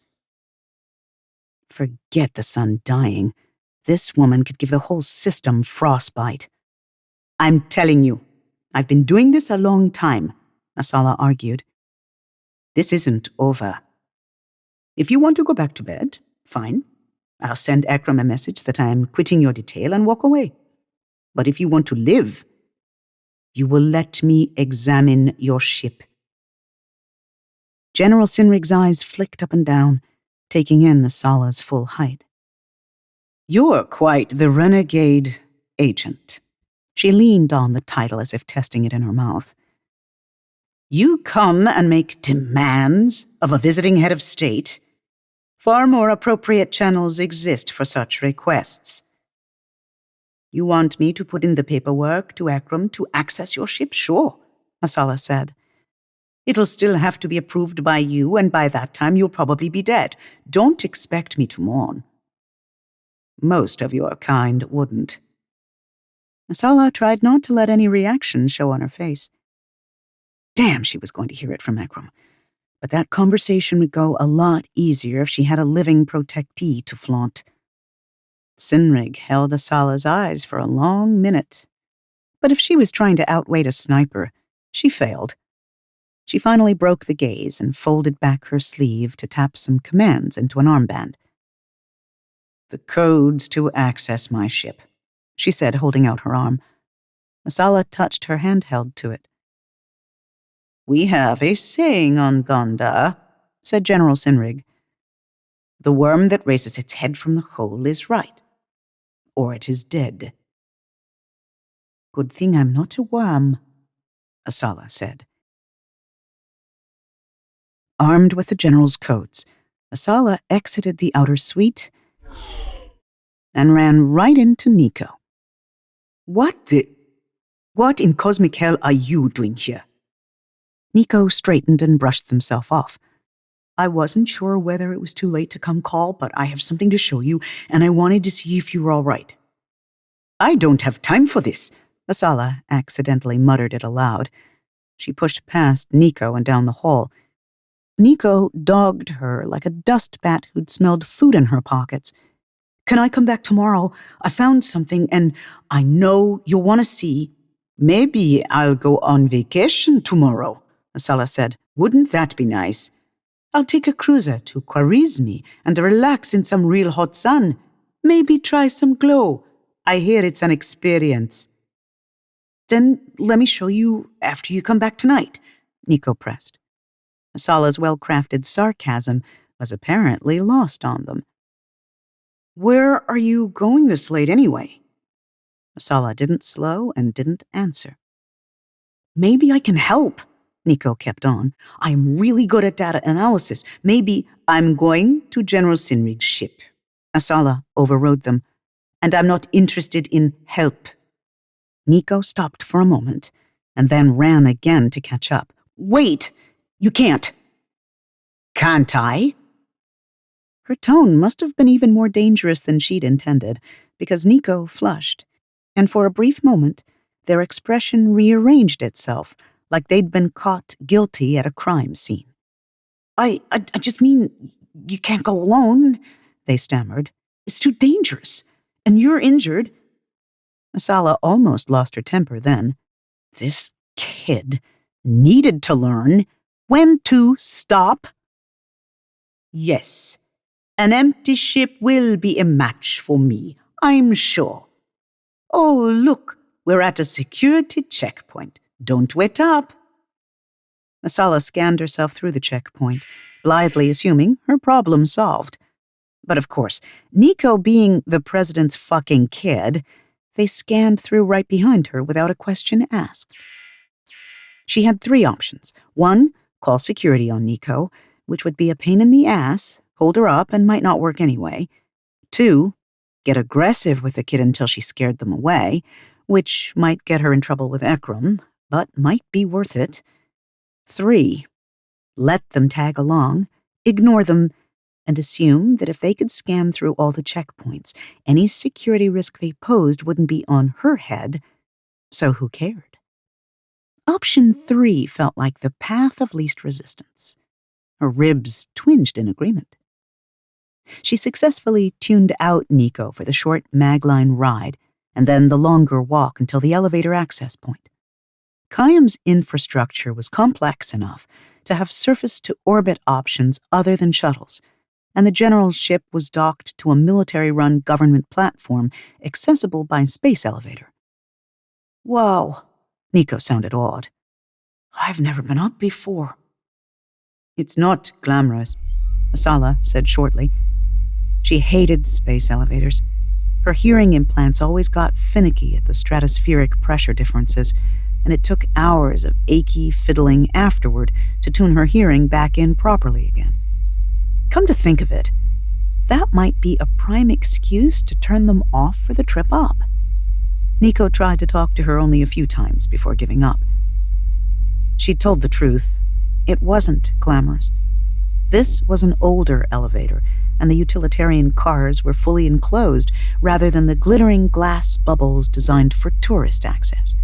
Forget the sun dying. This woman could give the whole system frostbite. I'm telling you, I've been doing this a long time, Asala argued. This isn't over. If you want to go back to bed, fine. I'll send Akram a message that I am quitting your detail and walk away. But if you want to live, you will let me examine your ship. General Sinrig's eyes flicked up and down, taking in Asala's full height. You're quite the renegade agent. She leaned on the title as if testing it in her mouth. You come and make demands of a visiting head of state? Far more appropriate channels exist for such requests. You want me to put in the paperwork to Akram to access your ship? Sure, Asala said. It'll still have to be approved by you, and by that time you'll probably be dead. Don't expect me to mourn. Most of your kind wouldn't. Asala tried not to let any reaction show on her face. Damn, she was going to hear it from Akram. But that conversation would go a lot easier if she had a living protectee to flaunt. Sinrig held Asala's eyes for a long minute. But if she was trying to outwait a sniper, she failed. She finally broke the gaze and folded back her sleeve to tap some commands into an armband. The codes to access my ship, she said, holding out her arm. Asala touched her handheld to it. We have a saying on Gonda, said General Sinrig. The worm that raises its head from the hole is right, or it is dead. Good thing I'm not a worm, Asala said. Armed with the general's codes, Asala exited the outer suite and ran right into Nico. What in cosmic hell are you doing here? Nico straightened and brushed himself off. I wasn't sure whether it was too late to come call, but I have something to show you, and I wanted to see if you were all right. I don't have time for this, Asala accidentally muttered it aloud. She pushed past Nico and down the hall. Nico dogged her like a dust bat who'd smelled food in her pockets. Can I come back tomorrow? I found something, and I know you'll want to see. Maybe I'll go on vacation tomorrow, Asala said. Wouldn't that be nice? I'll take a cruiser to Khwarizmi and relax in some real hot sun. Maybe try some glow. I hear it's an experience. Then let me show you after you come back tonight, Nico pressed. Asala's well-crafted sarcasm was apparently lost on them. Where are you going this late anyway? Asala didn't slow and didn't answer. Maybe I can help, Nico kept on. I'm really good at data analysis. Maybe I'm going to General Sinrig's ship. Asala overrode them. And I'm not interested in help. Nico stopped for a moment and then ran again to catch up. Wait! You can't! Can't I? Her tone must have been even more dangerous than she'd intended, because Nico flushed, and for a brief moment, their expression rearranged itself, like they'd been caught guilty at a crime scene. I just mean, you can't go alone, they stammered. It's too dangerous, and you're injured. Asala almost lost her temper then. This kid needed to learn when to stop. Yes, an empty ship will be a match for me, I'm sure. Oh, look, we're at a security checkpoint. Don't wait up. Asala scanned herself through the checkpoint, blithely assuming her problem solved. But of course, Nico being the president's fucking kid, they scanned through right behind her without a question asked. She had 3 options. 1, call security on Nico, which would be a pain in the ass, hold her up, and might not work anyway. 2, get aggressive with the kid until she scared them away, which might get her in trouble with Ekram, but might be worth it. 3, let them tag along, ignore them, and assume that if they could scan through all the checkpoints, any security risk they posed wouldn't be on her head, so who cared? Option 3 felt like the path of least resistance. Her ribs twinged in agreement. She successfully tuned out Nico for the short magline ride, and then the longer walk until the elevator access point. Kayam's infrastructure was complex enough to have surface-to-orbit options other than shuttles, and the general's ship was docked to a military-run government platform accessible by space elevator. Whoa, Nico sounded awed. I've never been up before. It's not glamorous, Asala said shortly. She hated space elevators. Her hearing implants always got finicky at the stratospheric pressure differences, and it took hours of achy fiddling afterward to tune her hearing back in properly again. Come to think of it, that might be a prime excuse to turn them off for the trip up. Nico tried to talk to her only a few times before giving up. She'd told the truth. It wasn't glamorous. This was an older elevator, and the utilitarian cars were fully enclosed rather than the glittering glass bubbles designed for tourist access.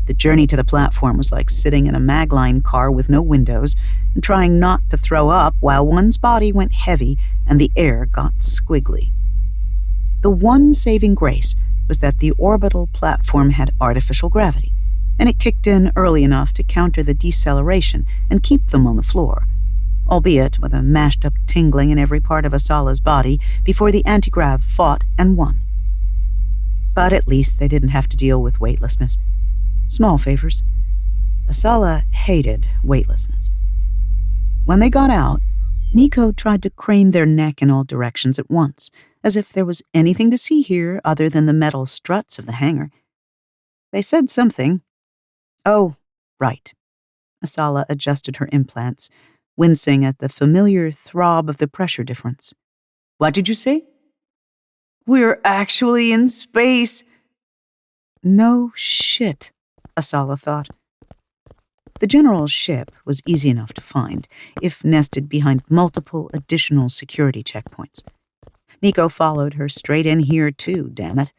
The journey to the platform was like sitting in a magline car with no windows and trying not to throw up while one's body went heavy and the air got squiggly. The one saving grace was that the orbital platform had artificial gravity, and it kicked in early enough to counter the deceleration and keep them on the floor, albeit with a mashed-up tingling in every part of Asala's body before the antigrav fought and won. But at least they didn't have to deal with weightlessness. Small favors. Asala hated weightlessness. When they got out, Nico tried to crane their neck in all directions at once, as if there was anything to see here other than the metal struts of the hangar. They said something. Oh, right. Asala adjusted her implants, wincing at the familiar throb of the pressure difference. What did you say? We're actually in space. No shit, Asala thought. The general's ship was easy enough to find, if nested behind multiple additional security checkpoints. Nico followed her straight in here too, damn it.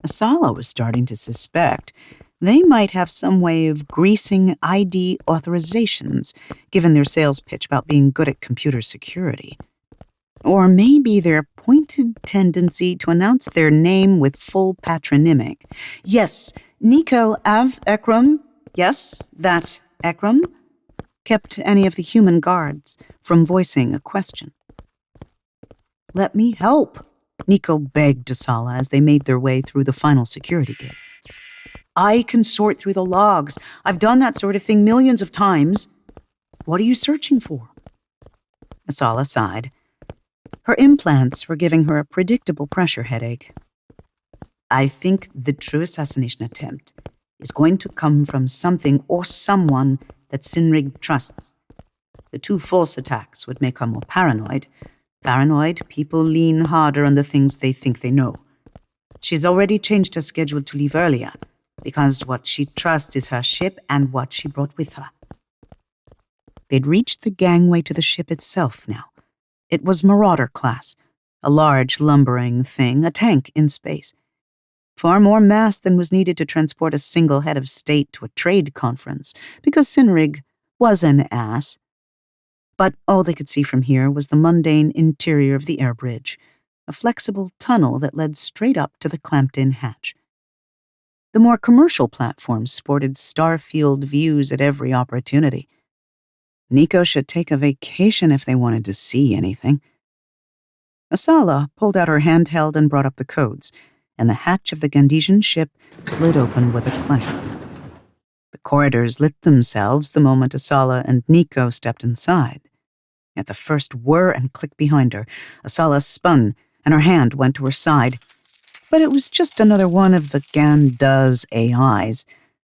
Asala was starting to suspect they might have some way of greasing ID authorizations, given their sales pitch about being good at computer security. Or maybe their pointed tendency to announce their name with full patronymic. Yes, Nico Av Ekram, yes, that Ekram, kept any of the human guards from voicing a question. Let me help, Nico begged Asala as they made their way through the final security gate. I can sort through the logs. I've done that sort of thing millions of times. What are you searching for? Asala sighed. Her implants were giving her a predictable pressure headache. I think the true assassination attempt is going to come from something or someone that Sinrig trusts. The two false attacks would make her more paranoid. Paranoid people lean harder on the things they think they know. She's already changed her schedule to leave earlier, because what she trusts is her ship and what she brought with her. They'd reached the gangway to the ship itself now. It was Marauder class, a large, lumbering thing, a tank in space. Far more mass than was needed to transport a single head of state to a trade conference, because Sinrig was an ass. But all they could see from here was the mundane interior of the air bridge, a flexible tunnel that led straight up to the clamped-in hatch. The more commercial platforms sported starfield views at every opportunity. Nico should take a vacation if they wanted to see anything. Asala pulled out her handheld and brought up the codes, and the hatch of the Gandesian ship slid open with a clank. The corridors lit themselves the moment Asala and Nico stepped inside. At the first whir and click behind her, Asala spun, and her hand went to her side. But it was just another one of the Ganda's AIs.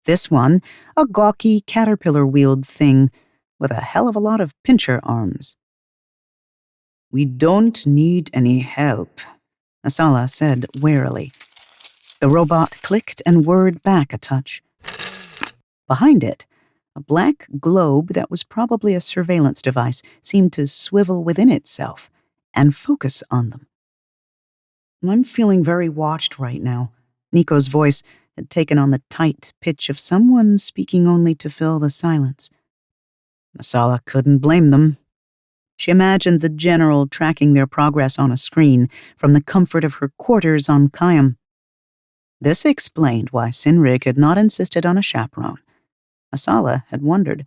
This one, a gawky caterpillar-wheeled thing with a hell of a lot of pincher arms. We don't need any help, Asala said warily. The robot clicked and whirred back a touch. Behind it, a black globe that was probably a surveillance device seemed to swivel within itself and focus on them. I'm feeling very watched right now. Nico's voice had taken on the tight pitch of someone speaking only to fill the silence. Asala couldn't blame them. She imagined the general tracking their progress on a screen from the comfort of her quarters on Kayam. This explained why Sinrig had not insisted on a chaperone. Asala had wondered.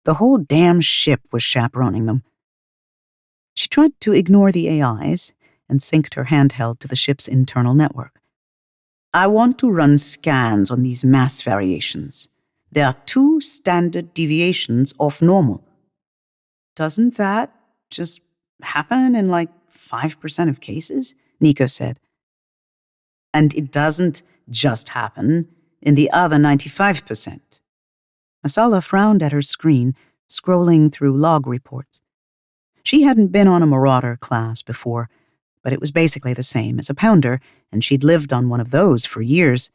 The whole damn ship was chaperoning them. She tried to ignore the AIs and synced her handheld to the ship's internal network. I want to run scans on these mass variations. There are 2 standard deviations off normal. Doesn't that just happen in like 5% of cases? Nico said. And it doesn't just happen in the other 95%. Asala frowned at her screen, scrolling through log reports. She hadn't been on a Marauder class before, but it was basically the same as a Pounder, and she'd lived on one of those for years.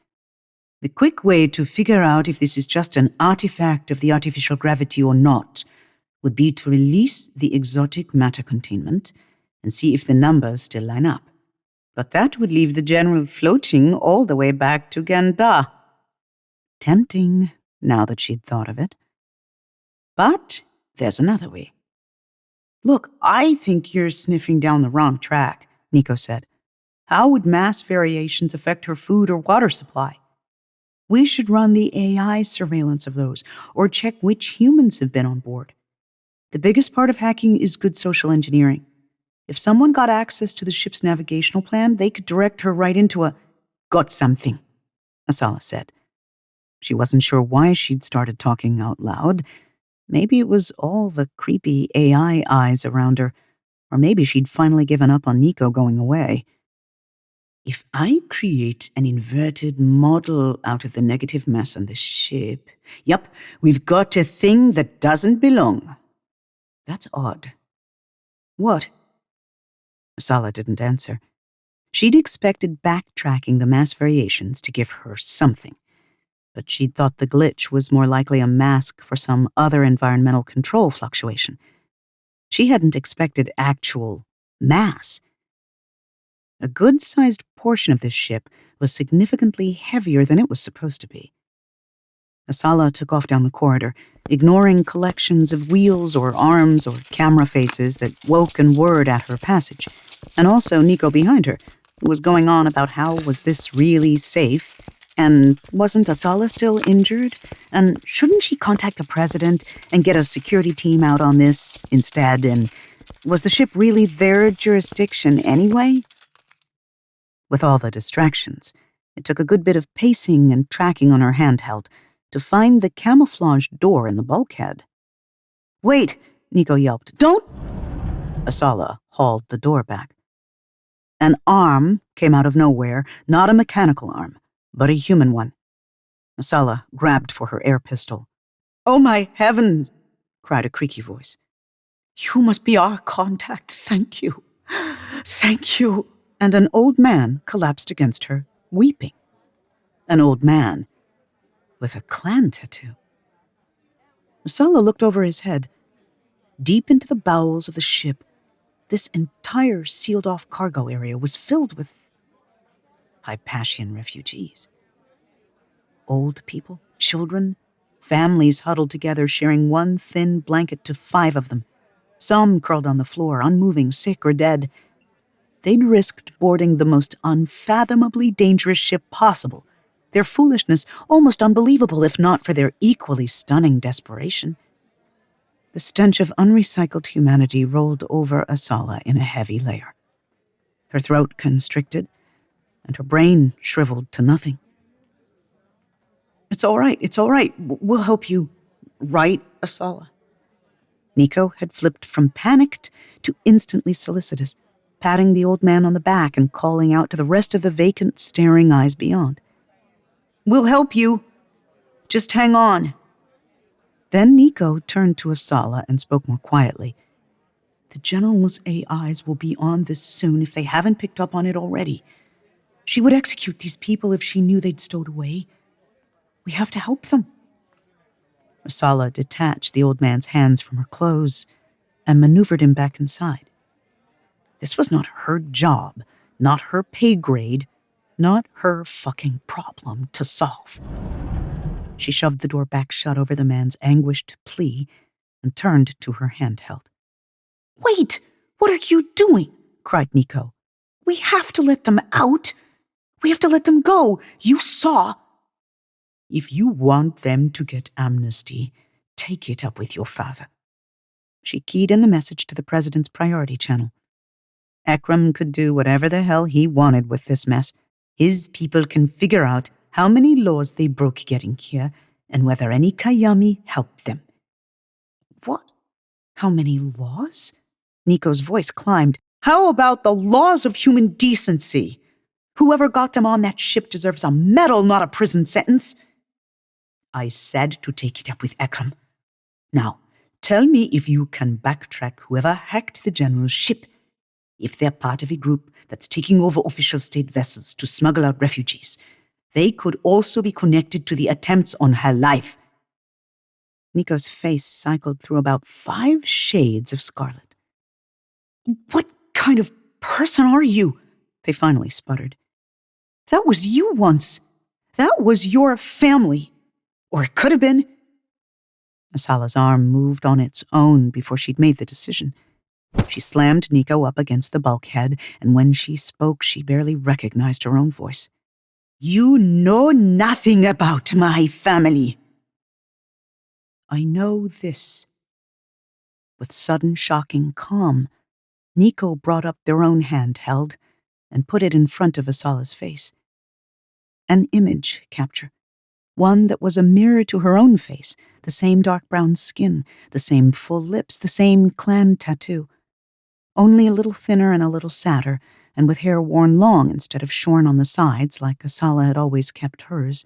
The quick way to figure out if this is just an artifact of the artificial gravity or not would be to release the exotic matter containment and see if the numbers still line up. But that would leave the general floating all the way back to Ganda. Tempting, now that she'd thought of it. But there's another way. Look, I think you're sniffing down the wrong track, Nico said. How would mass variations affect her food or water supply? We should run the AI surveillance of those, or check which humans have been on board. The biggest part of hacking is good social engineering. If someone got access to the ship's navigational plan, they could direct her right into a... Got something, Asala said. She wasn't sure why she'd started talking out loud. Maybe it was all the creepy AI eyes around her, or maybe she'd finally given up on Nico going away. If I create an inverted model out of the negative mass on the ship... Yup, we've got a thing that doesn't belong. That's odd. What? Asala didn't answer. She'd expected backtracking the mass variations to give her something. but she'd thought the glitch was more likely a mask for some other environmental control fluctuation. She hadn't expected actual mass. A good-sized portion of this ship was significantly heavier than it was supposed to be. Asala took off down the corridor, ignoring collections of wheels or arms or camera faces that woke and whirred at her passage, and also Nico behind her, who was going on about how was this really safe, and wasn't Asala still injured, and shouldn't she contact the president and get a security team out on this instead, and was the ship really their jurisdiction anyway? With all the distractions, it took a good bit of pacing and tracking on her handheld to find the camouflaged door in the bulkhead. "Wait!" Nico yelped. "Don't!" Asala hauled the door back. An arm came out of nowhere, not a mechanical arm, but a human one. Asala grabbed for her air pistol. "Oh my heavens!" cried a creaky voice. "You must be our contact. Thank you. Thank you." And an old man collapsed against her, weeping. An old man with a clan tattoo. Asala looked over his head. Deep into the bowels of the ship, this entire sealed-off cargo area was filled with Hypatian refugees. Old people, children, families huddled together, sharing one thin blanket to 5 of them. Some curled on the floor, unmoving, sick or dead. They'd risked boarding the most unfathomably dangerous ship possible, their foolishness almost unbelievable if not for their equally stunning desperation. The stench of unrecycled humanity rolled over Asala in a heavy layer. Her throat constricted, and her brain shriveled to nothing. It's all right. We'll help you. Right, Asala?" Nico had flipped from panicked to instantly solicitous, patting the old man on the back and calling out to the rest of the vacant, staring eyes beyond. "We'll help you. Just hang on." Then Nico turned to Asala and spoke more quietly. "The General's AIs will be on this soon if they haven't picked up on it already. She would execute these people if she knew they'd stowed away. We have to help them." Asala detached the old man's hands from her clothes and maneuvered him back inside. This was not her job, not her pay grade, not her fucking problem to solve. She shoved the door back shut over the man's anguished plea and turned to her handheld. "Wait! What are you doing?" cried Nico. "We have to let them out. We have to let them go. You saw." "If you want them to get amnesty, take it up with your father." She keyed in the message to the president's priority channel. Ekram could do whatever the hell he wanted with this mess. His people can figure out how many laws they broke getting here and whether any Kayami helped them. "What? How many laws?" Nico's voice climbed. "How about the laws of human decency? Whoever got them on that ship deserves a medal, not a prison sentence." "I said to take it up with Ekram. Now, tell me if you can backtrack whoever hacked the General's ship. If they're part of a group that's taking over official state vessels to smuggle out refugees, they could also be connected to the attempts on her life." Nico's face cycled through about 5 shades of scarlet. "What kind of person are you?" they finally sputtered. "That was you once. That was your family. Or it could have been." Asala's arm moved on its own before she'd made the decision. She slammed Nico up against the bulkhead, and when she spoke, she barely recognized her own voice. "You know nothing about my family." "I know this." With sudden, shocking calm, Nico brought up their own handheld and put it in front of Asala's face. An image capture. One that was a mirror to her own face, the same dark brown skin, the same full lips, the same clan tattoo. Only a little thinner and a little sadder, and with hair worn long instead of shorn on the sides like Asala had always kept hers.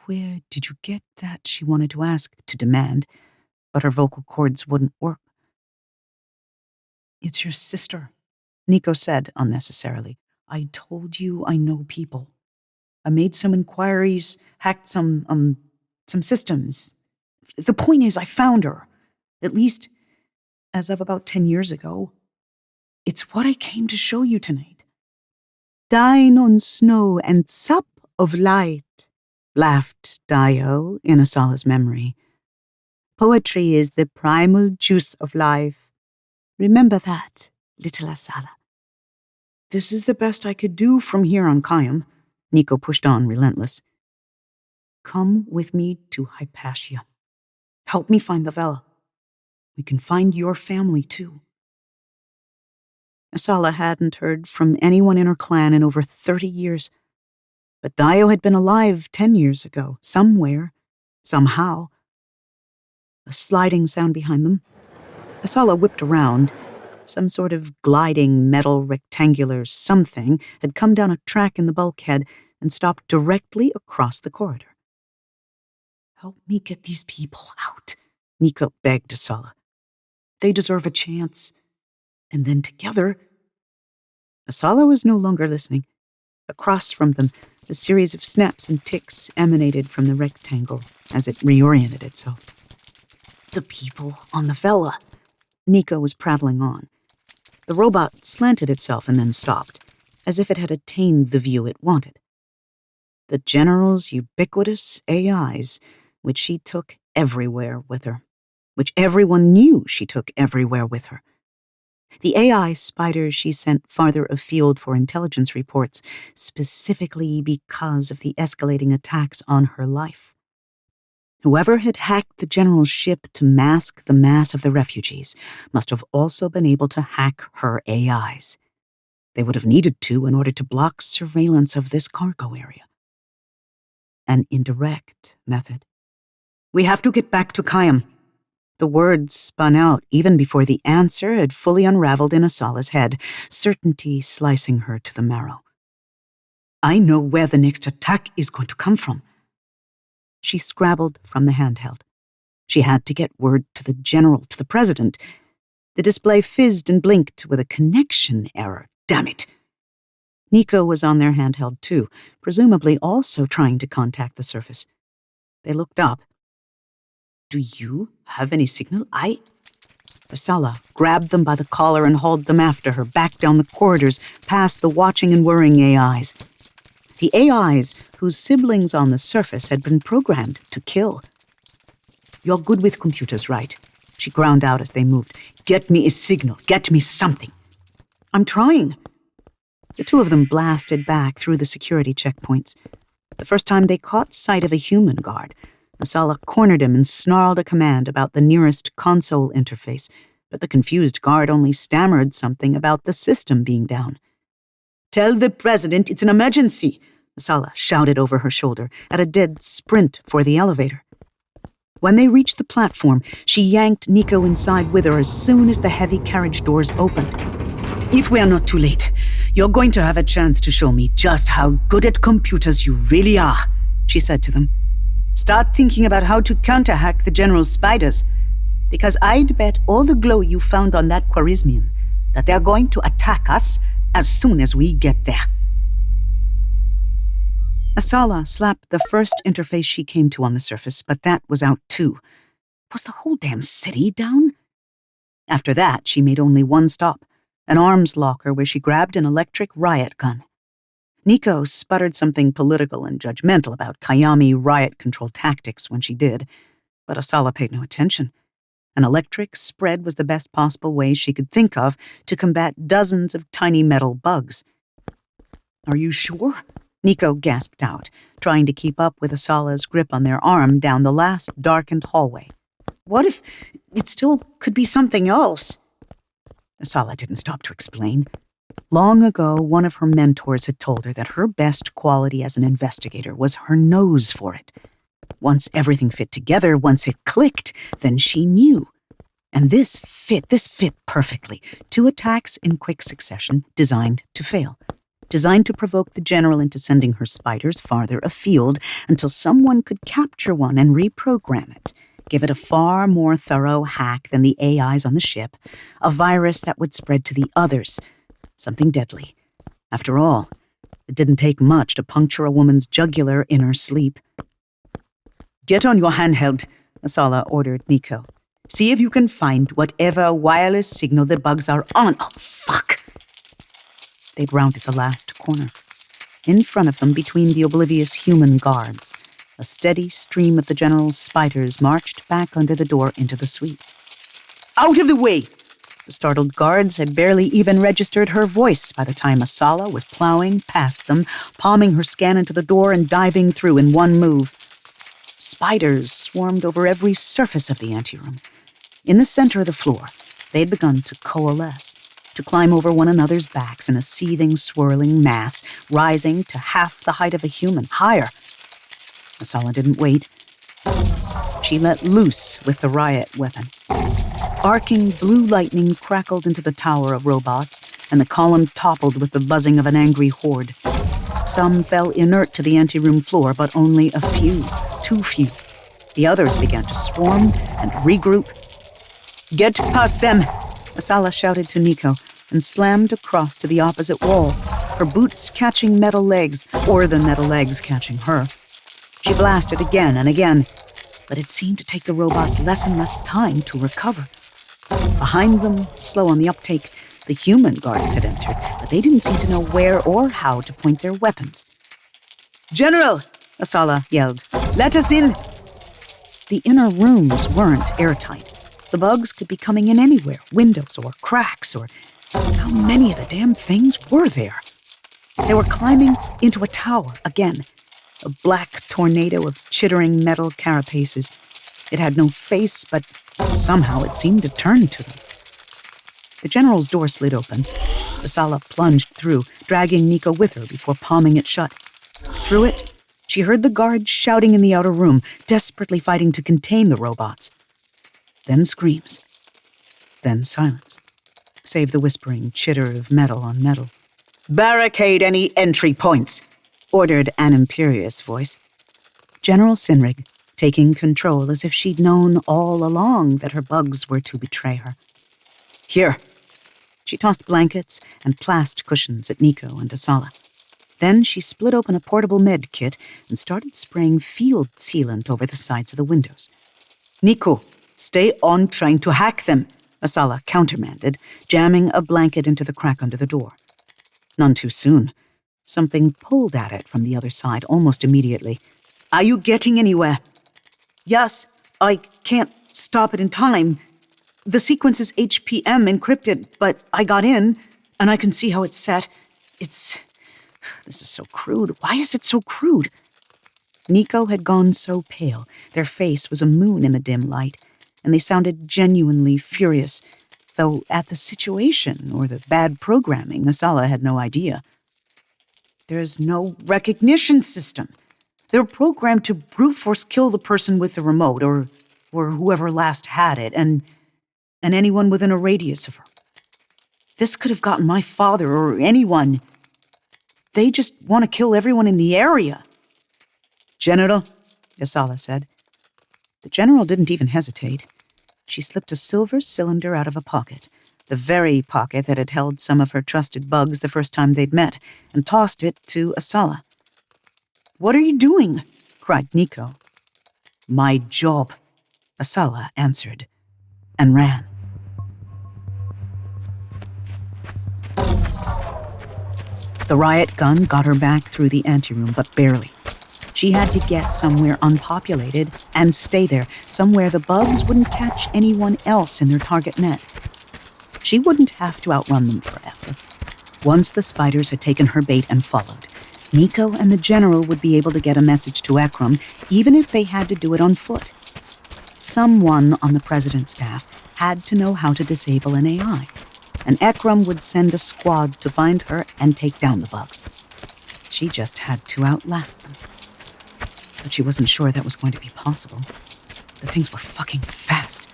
"Where did you get that?" she wanted to ask, to demand, but her vocal cords wouldn't work. "It's your sister," Nico said unnecessarily. "I told you I know people. I made some inquiries, hacked some systems. The point is, I found her. At least, as of about 10 years ago. It's what I came to show you tonight. Dine on snow and sup of light, laughed Dio in Asala's memory. Poetry is the primal juice of life. Remember that, little Asala. This is the best I could do from here on Kayam. Nico pushed on, relentless. Come with me to Hypatia. Help me find the Vela. We can find your family, too. Asala hadn't heard from anyone in her clan in over 30 years. But Dio had been alive 10 years ago, somewhere, somehow. A sliding sound behind them. Asala whipped around. Some sort of gliding metal rectangular something had come down a track in the bulkhead and stopped directly across the corridor. Help me get these people out, Nico begged Asala. They deserve a chance. And then together... Asala was no longer listening. Across from them, a series of snaps and ticks emanated from the rectangle as it reoriented itself. The people on the Vela. Nico was prattling on. The robot slanted itself and then stopped, as if it had attained the view it wanted. The General's ubiquitous AIs, which she took everywhere with her, which everyone knew she took everywhere with her. The AI spiders she sent farther afield for intelligence reports, specifically because of the escalating attacks on her life. Whoever had hacked the General's ship to mask the mass of the refugees must have also been able to hack her AIs. They would have needed to in order to block surveillance of this cargo area. An indirect method. We have to get back to Kayam. The words spun out even before the answer had fully unraveled in Asala's head, certainty slicing her to the marrow. I know where the next attack is going to come from. She scrabbled from the handheld. She had to get word to the General, to the President. The display fizzed and blinked with a connection error. Damn it! Nico was on their handheld too, presumably also trying to contact the surface. They looked up. Do you have any signal? Asala grabbed them by the collar and hauled them after her, back down the corridors, past the watching and worrying AIs. The AIs whose siblings on the surface had been programmed to kill. You're good with computers, right? She ground out as they moved. Get me a signal. Get me something. I'm trying. The two of them blasted back through the security checkpoints. The first time they caught sight of a human guard, Asala cornered him and snarled a command about the nearest console interface, but the confused guard only stammered something about the system being down. Tell the President it's an emergency, Asala shouted over her shoulder at a dead sprint for the elevator. When they reached the platform, she yanked Nico inside with her as soon as the heavy carriage doors opened. If we are not too late, you're going to have a chance to show me just how good at computers you really are, she said to them. Start thinking about how to counter-hack the General's spiders, because I'd bet all the glow you found on that Quarismian that they're going to attack us as soon as we get there. Asala slapped the first interface she came to on the surface, but that was out too. Was the whole damn city down? After that, she made only one stop, an arms locker where she grabbed an electric riot gun. Nico sputtered something political and judgmental about Kayami riot control tactics when she did, but Asala paid no attention. An electric spread was the best possible way she could think of to combat dozens of tiny metal bugs. Are you sure? Nico gasped out, trying to keep up with Asala's grip on their arm down the last darkened hallway. What if it still could be something else? Asala didn't stop to explain. Long ago, one of her mentors had told her that her best quality as an investigator was her nose for it. Once everything fit together, once it clicked, then she knew. And this fit perfectly. 2 attacks in quick succession, designed to fail. Designed to provoke the General into sending her spiders farther afield until someone could capture one and reprogram it. Give it a far more thorough hack than the AIs on the ship, a virus that would spread to the others. Something deadly. After all, It didn't take much to puncture a woman's jugular in her sleep. "Get on your handheld," Asala ordered Nico. "See if you can find whatever wireless signal the bugs are on." "Oh, fuck!" They'd rounded the last corner. In front of them, between the oblivious human guards, a steady stream of the general's spiders marched back under the door into the suite. "Out of the way!" The startled guards had barely even registered her voice by the time Asala was plowing past them, palming her scan into the door and diving through in one move. Spiders swarmed over every surface of the anteroom. In the center of the floor, they'd begun to coalesce, to climb over one another's backs in a seething, swirling mass, rising to half the height of a human, higher. Asala didn't wait. She let loose with the riot weapon. Arcing blue lightning crackled into the tower of robots, and the column toppled with the buzzing of an angry horde. Some fell inert to the anteroom floor, but only a few, too few. The others began to swarm and regroup. "Get past them!" Asala shouted to Nico, and slammed across to the opposite wall, her boots catching metal legs, or the metal legs catching her. She blasted again and again, but it seemed to take the robots less and less time to recover. Behind them, slow on the uptake, the human guards had entered, but they didn't seem to know where or how to point their weapons. "General!" Asala yelled. "Let us in!" The inner rooms weren't airtight. The bugs could be coming in anywhere, windows or cracks, or how many of the damn things were there? They were climbing into a tower again, a black tornado of chittering metal carapaces. It had no face, but somehow it seemed to turn to them. The general's door slid open. Asala plunged through, dragging Nico with her before palming it shut. Through it, she heard the guards shouting in the outer room, desperately fighting to contain the robots. Then screams. Then silence, save the whispering chitter of metal on metal. "Barricade any entry points," ordered an imperious voice. General Sinrig, taking control as if she'd known all along that her bugs were to betray her. "Here." She tossed blankets and plast cushions at Nico and Asala. Then she split open a portable med kit and started spraying field sealant over the sides of the windows. "Nico, stay on trying to hack them," Asala countermanded, jamming a blanket into the crack under the door. None too soon. Something pulled at it from the other side almost immediately. "Are you getting anywhere?" "Yes, I can't stop it in time. The sequence is HPM encrypted, but I got in, and I can see how it's set. This is so crude. Why is it so crude?" Nico had gone so pale. Their face was a moon in the dim light, and they sounded genuinely furious, though at the situation or the bad programming, Asala had no idea. "There's no recognition system. They're programmed to brute force kill the person with the remote, or whoever last had it, and anyone within a radius of her. This could have gotten my father or anyone. They just want to kill everyone in the area." "General," Asala said. The general didn't even hesitate. She slipped a silver cylinder out of a pocket, the very pocket that had held some of her trusted bugs the first time they'd met, and tossed it to Asala. "What are you doing?" cried Nico. "My job," Asala answered, and ran. The riot gun got her back through the anteroom, but barely. She had to get somewhere unpopulated and stay there, somewhere the bugs wouldn't catch anyone else in their target net. She wouldn't have to outrun them forever. Once the spiders had taken her bait and followed, Nico and the general would be able to get a message to Ekram, even if they had to do it on foot. Someone on the president's staff had to know how to disable an AI, and Ekram would send a squad to find her and take down the bugs. She just had to outlast them. But she wasn't sure that was going to be possible. The things were fucking fast.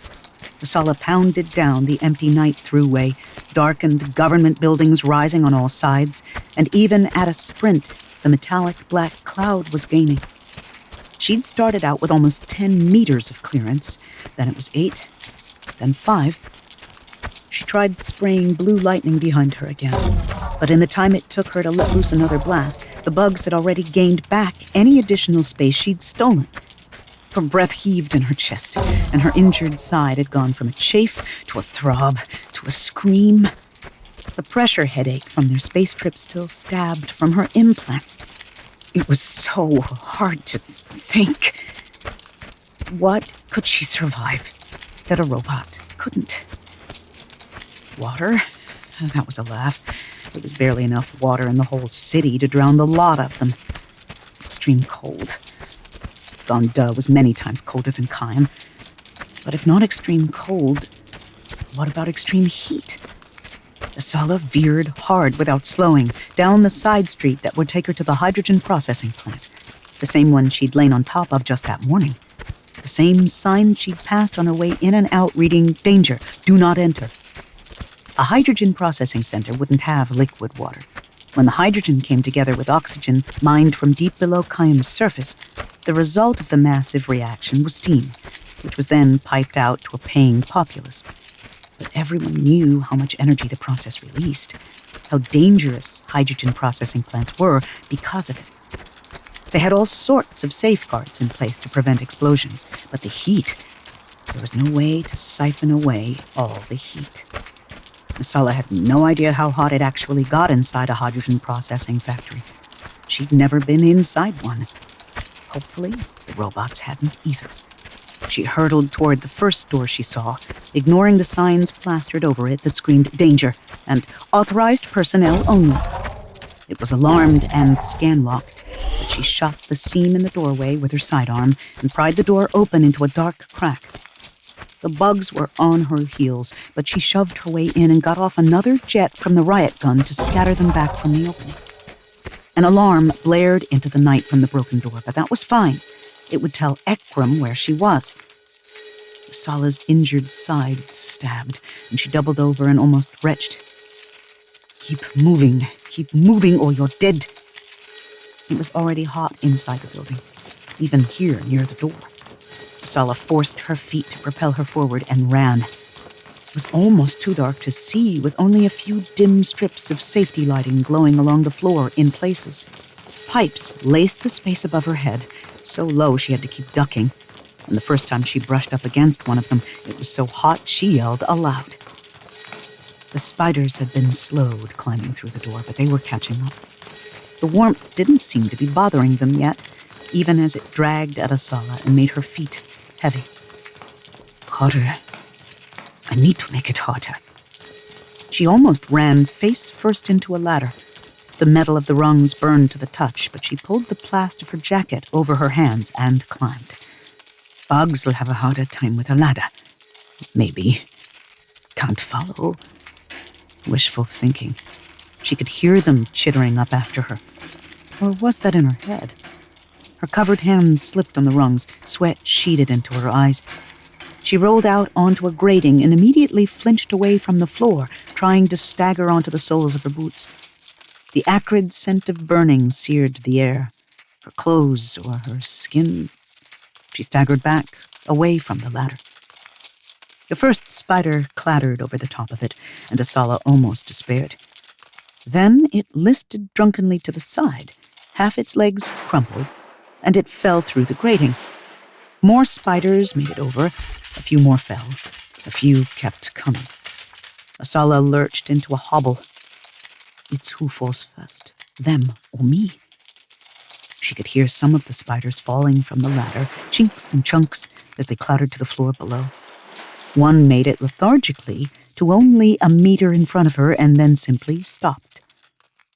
Asala pounded down the empty night throughway, darkened government buildings rising on all sides, and even at a sprint, the metallic black cloud was gaining. She'd started out with almost 10 meters of clearance, then it was 8, then 5. She tried spraying blue lightning behind her again, But in the time it took her to let loose another blast, the bugs had already gained back any additional space she'd stolen. Her breath heaved in her chest, and her injured side had gone from a chafe to a throb to a scream. The pressure headache from their space trip still stabbed from her implants. It was so hard to think. What could she survive that a robot couldn't? Water? That was a laugh. There was barely enough water in the whole city to drown the lot of them. Extreme cold. Gonda was many times colder than Kayam. But if not extreme cold, what about extreme heat? Asala veered hard without slowing, down the side street that would take her to the hydrogen processing plant, the same one she'd lain on top of just that morning. The same sign she'd passed on her way in and out reading, "Danger, do not enter." A hydrogen processing center wouldn't have liquid water. When the hydrogen came together with oxygen mined from deep below Kayam's surface, the result of the massive reaction was steam, which was then piped out to a paying populace. But everyone knew how much energy the process released, how dangerous hydrogen processing plants were because of it. They had all sorts of safeguards in place to prevent explosions, but the heat, there was no way to siphon away all the heat. Asala had no idea how hot it actually got inside a hydrogen processing factory. She'd never been inside one. Hopefully, the robots hadn't either. She hurtled toward the first door she saw, ignoring the signs plastered over it that screamed "Danger" and "Authorized personnel only." It was alarmed and scan-locked, but she shot the seam in the doorway with her sidearm and pried the door open into a dark crack. The bugs were on her heels, but she shoved her way in and got off another jet from the riot gun to scatter them back from the opening. An alarm blared into the night from the broken door, but that was fine. It would tell Ekram where she was. Asala's injured side stabbed, and she doubled over and almost retched. Keep moving, or you're dead." It was already hot inside the building, even here near the door. Asala forced her feet to propel her forward and ran. It was almost too dark to see, with only a few dim strips of safety lighting glowing along the floor in places. Pipes laced the space above her head, so low she had to keep ducking, and the first time she brushed up against one of them, it was so hot she yelled aloud. The spiders had been slowed climbing through the door, but they were catching up. The warmth didn't seem to be bothering them yet, even as it dragged at Asala and made her feet heavy. "Hotter. I need to make it hotter." She almost ran face first into a ladder. The metal of the rungs burned to the touch, but she pulled the plast of her jacket over her hands and climbed. Bugs will have a harder time with a ladder. Maybe. Can't follow. Wishful thinking. She could hear them chittering up after her. Or was that in her head? Her covered hands slipped on the rungs, sweat sheeted into her eyes. She rolled out onto a grating and immediately flinched away from the floor, trying to stagger onto the soles of her boots. The acrid scent of burning seared the air, her clothes or her skin. She staggered back, away from the ladder. The first spider clattered over the top of it, and Asala almost despaired. Then it listed drunkenly to the side, half its legs crumpled, and it fell through the grating. More spiders made it over, a few more fell, a few kept coming. Asala lurched into a hobble. It's who falls first, them or me. She could hear some of the spiders falling from the ladder, chinks and chunks, as they clattered to the floor below. One made it lethargically to only a meter in front of her and then simply stopped.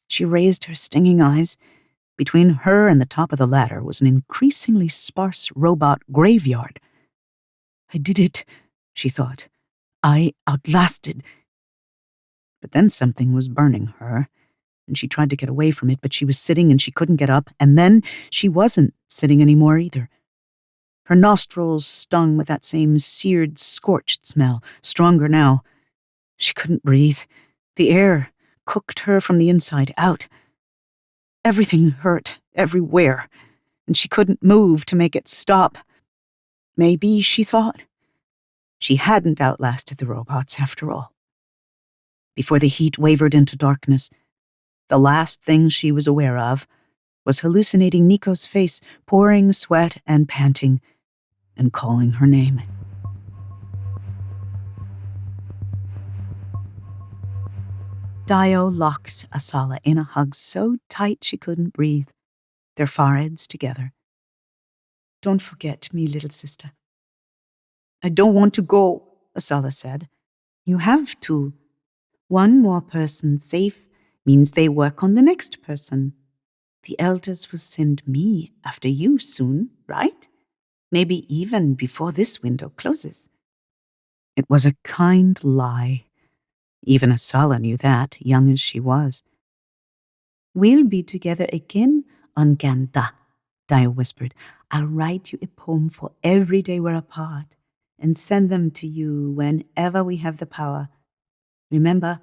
She raised her stinging eyes. Between her and the top of the ladder was an increasingly sparse robot graveyard. "I did it," she thought. "I outlasted." But then something was burning her, and she tried to get away from it, but she was sitting and she couldn't get up, and then she wasn't sitting anymore either. Her nostrils stung with that same seared, scorched smell, stronger now. She couldn't breathe. The air cooked her from the inside out. Everything hurt, everywhere, and she couldn't move to make it stop. Maybe, she thought, she hadn't outlasted the robots after all. Before the heat wavered into darkness, The last thing she was aware of was hallucinating Nico's face, pouring sweat and panting, and calling her name. Dio locked Asala in a hug so tight she couldn't breathe, their foreheads together. "Don't forget me, little sister." "I don't want to go," Asala said. "You have to. One more person safe means they work on the next person. The elders will send me after you soon, right? Maybe even before this window closes." It was a kind lie. Even Asala knew that, young as she was. "We'll be together again on Ganda," Dio whispered. "I'll write you a poem for every day we're apart and send them to you whenever we have the power. Remember,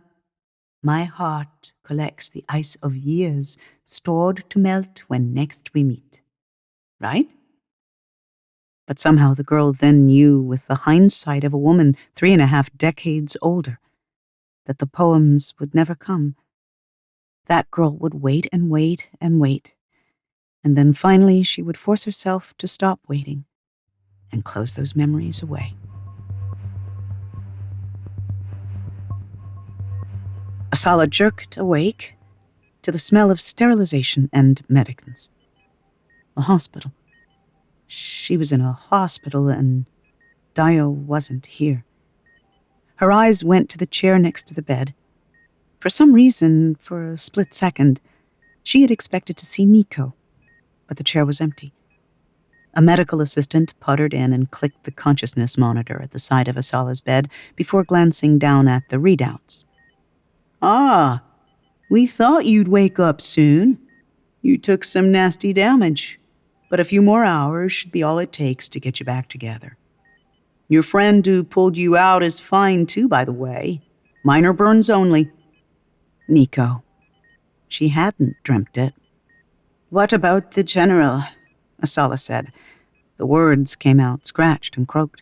my heart collects the ice of years stored to melt when next we meet. Right?" But somehow the girl then knew, with the hindsight of a woman 3.5 decades older, that the poems would never come. That girl would wait and wait and wait, and then finally she would force herself to stop waiting and close those memories away. Asala jerked awake to the smell of sterilization and medicines. A hospital. She was in a hospital, and Dio wasn't here. Her eyes went to the chair next to the bed. For some reason, for a split second, she had expected to see Nico, but the chair was empty. A medical assistant puttered in and clicked the consciousness monitor at the side of Asala's bed before glancing down at the readouts. "Ah, we thought you'd wake up soon. You took some nasty damage, but a few more hours should be all it takes to get you back together. Your friend who pulled you out is fine too, by the way. Minor burns only." Nico. She hadn't dreamt it. "What about the general?" Asala said. The words came out scratched and croaked.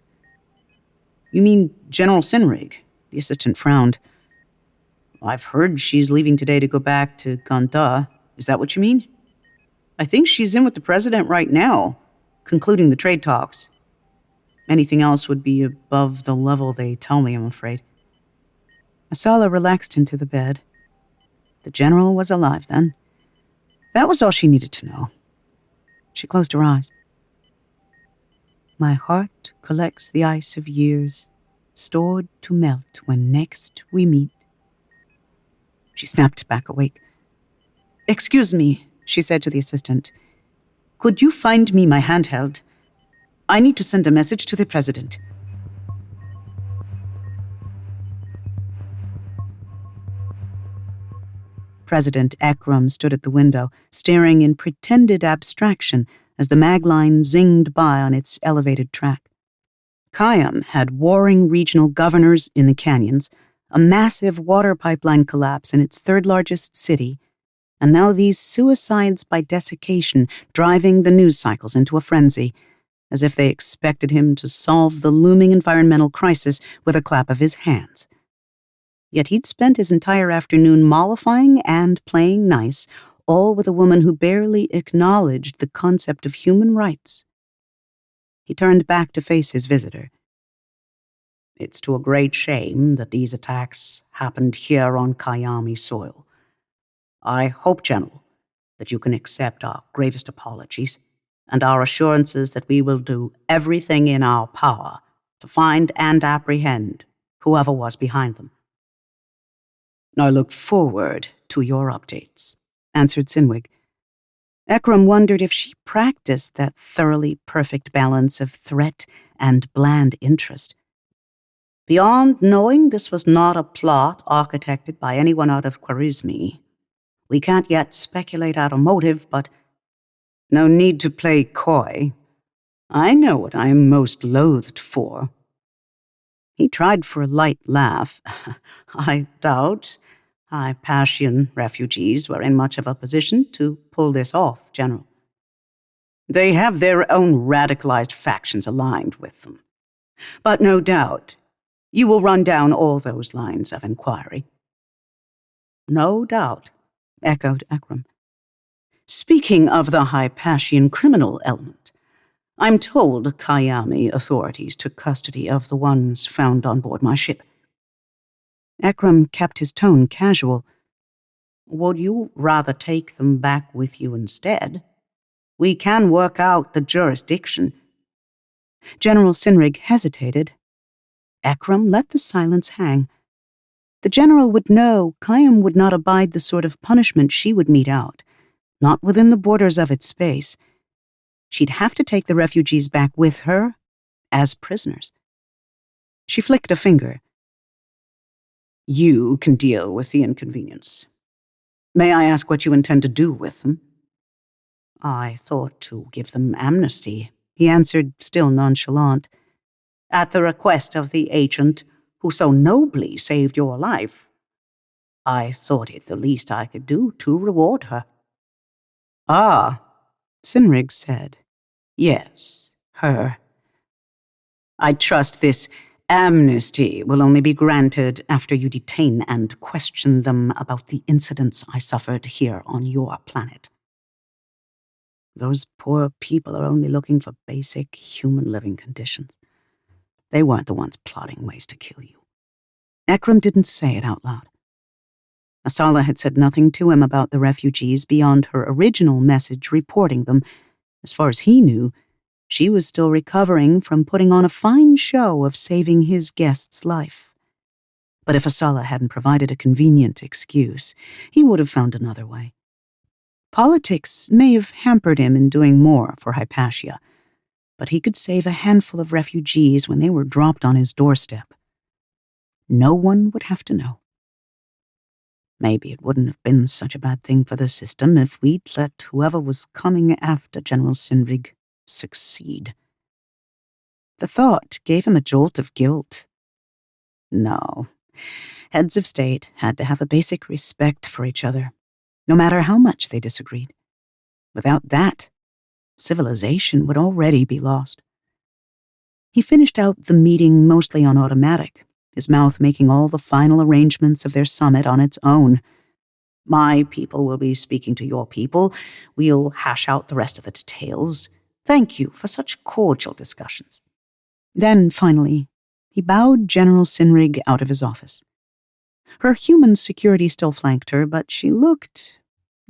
"You mean General Sinrig?" The assistant frowned. "I've heard she's leaving today to go back to Ganta. Is that what you mean?" "I think she's in with the president right now, concluding the trade talks. Anything else would be above the level they tell me, I'm afraid." Asala relaxed into the bed. The general was alive then. That was all she needed to know. She closed her eyes. "My heart collects the ice of years, stored to melt when next we meet." She snapped back awake. "Excuse me," she said to the assistant. "Could you find me my handheld? I need to send a message to the president." President Ekram stood at the window, staring in pretended abstraction as the mag line zinged by on its elevated track. Kayam had warring regional governors in the canyons, a massive water pipeline collapse in its third-largest city, and now these suicides by desiccation driving the news cycles into a frenzy, as if they expected him to solve the looming environmental crisis with a clap of his hands. Yet he'd spent his entire afternoon mollifying and playing nice, all with a woman who barely acknowledged the concept of human rights. He turned back to face his visitor. "It's to a great shame that these attacks happened here on Kayami soil. I hope, General, that you can accept our gravest apologies and our assurances that we will do everything in our power to find and apprehend whoever was behind them." "I look forward to your updates," answered Sinrig. Ekram wondered if she practiced that thoroughly perfect balance of threat and bland interest. "Beyond knowing this was not a plot architected by anyone out of Khwarizmi, we can't yet speculate out a motive, but no need to play coy. I know what I am most loathed for." He tried for a light laugh. "I doubt High-Passion refugees were in much of a position to pull this off, General. They have their own radicalized factions aligned with them. But no doubt, you will run down all those lines of inquiry." "No doubt," echoed Ekram. Speaking of the Hypatian criminal element, I'm told Kayami authorities took custody of the ones found on board my ship. Ekram kept his tone casual. Would you rather take them back with you instead? We can work out the jurisdiction. General Sinrig hesitated. Ekram let the silence hang. The general would know Kayam would not abide the sort of punishment she would mete out, not within the borders of its space. She'd have to take the refugees back with her as prisoners. She flicked a finger. You can deal with the inconvenience. May I ask what you intend to do with them? I thought to give them amnesty, he answered, still nonchalant. At the request of the agent who so nobly saved your life, I thought it the least I could do to reward her. Ah, Sinrig said. Yes, her. I trust this amnesty will only be granted after you detain and question them about the incidents I suffered here on your planet. Those poor people are only looking for basic human living conditions. They weren't the ones plotting ways to kill you. Ekram didn't say it out loud. Asala had said nothing to him about the refugees beyond her original message reporting them. As far as he knew, she was still recovering from putting on a fine show of saving his guest's life. But if Asala hadn't provided a convenient excuse, he would have found another way. Politics may have hampered him in doing more for Hypatia, but he could save a handful of refugees when they were dropped on his doorstep. No one would have to know. Maybe it wouldn't have been such a bad thing for the system if we'd let whoever was coming after General Sinrig succeed. The thought gave him a jolt of guilt. No, heads of state had to have a basic respect for each other, no matter how much they disagreed. Without that, civilization would already be lost. He finished out the meeting mostly on automatic, his mouth making all the final arrangements of their summit on its own. My people will be speaking to your people. We'll hash out the rest of the details. Thank you for such cordial discussions. Then, finally, he bowed General Sinrig out of his office. Her human security still flanked her, but she looked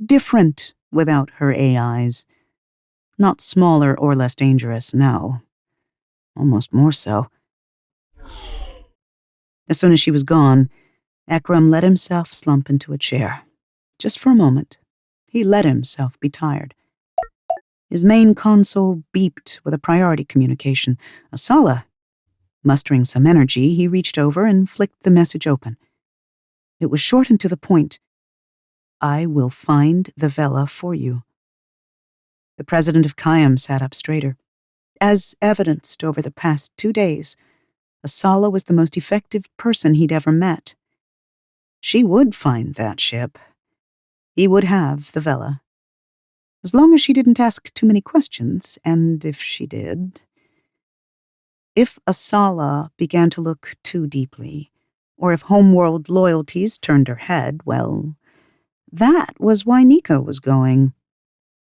different without her AIs. Not smaller or less dangerous, no. Almost more so. As soon as she was gone, Ekram let himself slump into a chair. Just for a moment, he let himself be tired. His main console beeped with a priority communication. Asala. Mustering some energy, he reached over and flicked the message open. It was short and to the point. I will find the Vela for you. The president of Kayam sat up straighter. As evidenced over the past 2 days, Asala was the most effective person he'd ever met. She would find that ship. He would have the Vela. As long as she didn't ask too many questions, and if she did... If Asala began to look too deeply, or if homeworld loyalties turned her head, well, that was why Nico was going.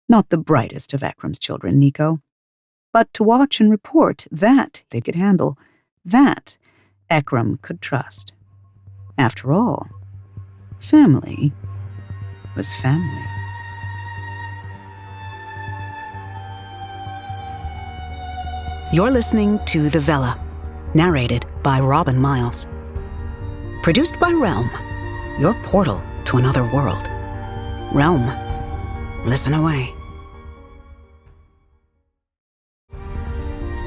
Not the brightest of Ekram's children, Nico. But to watch and report, that they could handle. That Ekram could trust. After all, family was family. You're listening to The Vela, narrated by Robin Miles. Produced by Realm, your portal to another world. Realm, listen away.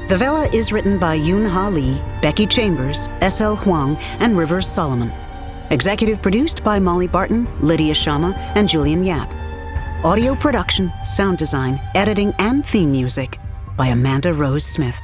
The Vela is written by Yoon Ha Lee, Becky Chambers, S.L. Huang, and Rivers Solomon. Executive produced by Molly Barton, Lydia Sharma, and Julian Yap. Audio production, sound design, editing, and theme music by Amanda Rose Smith.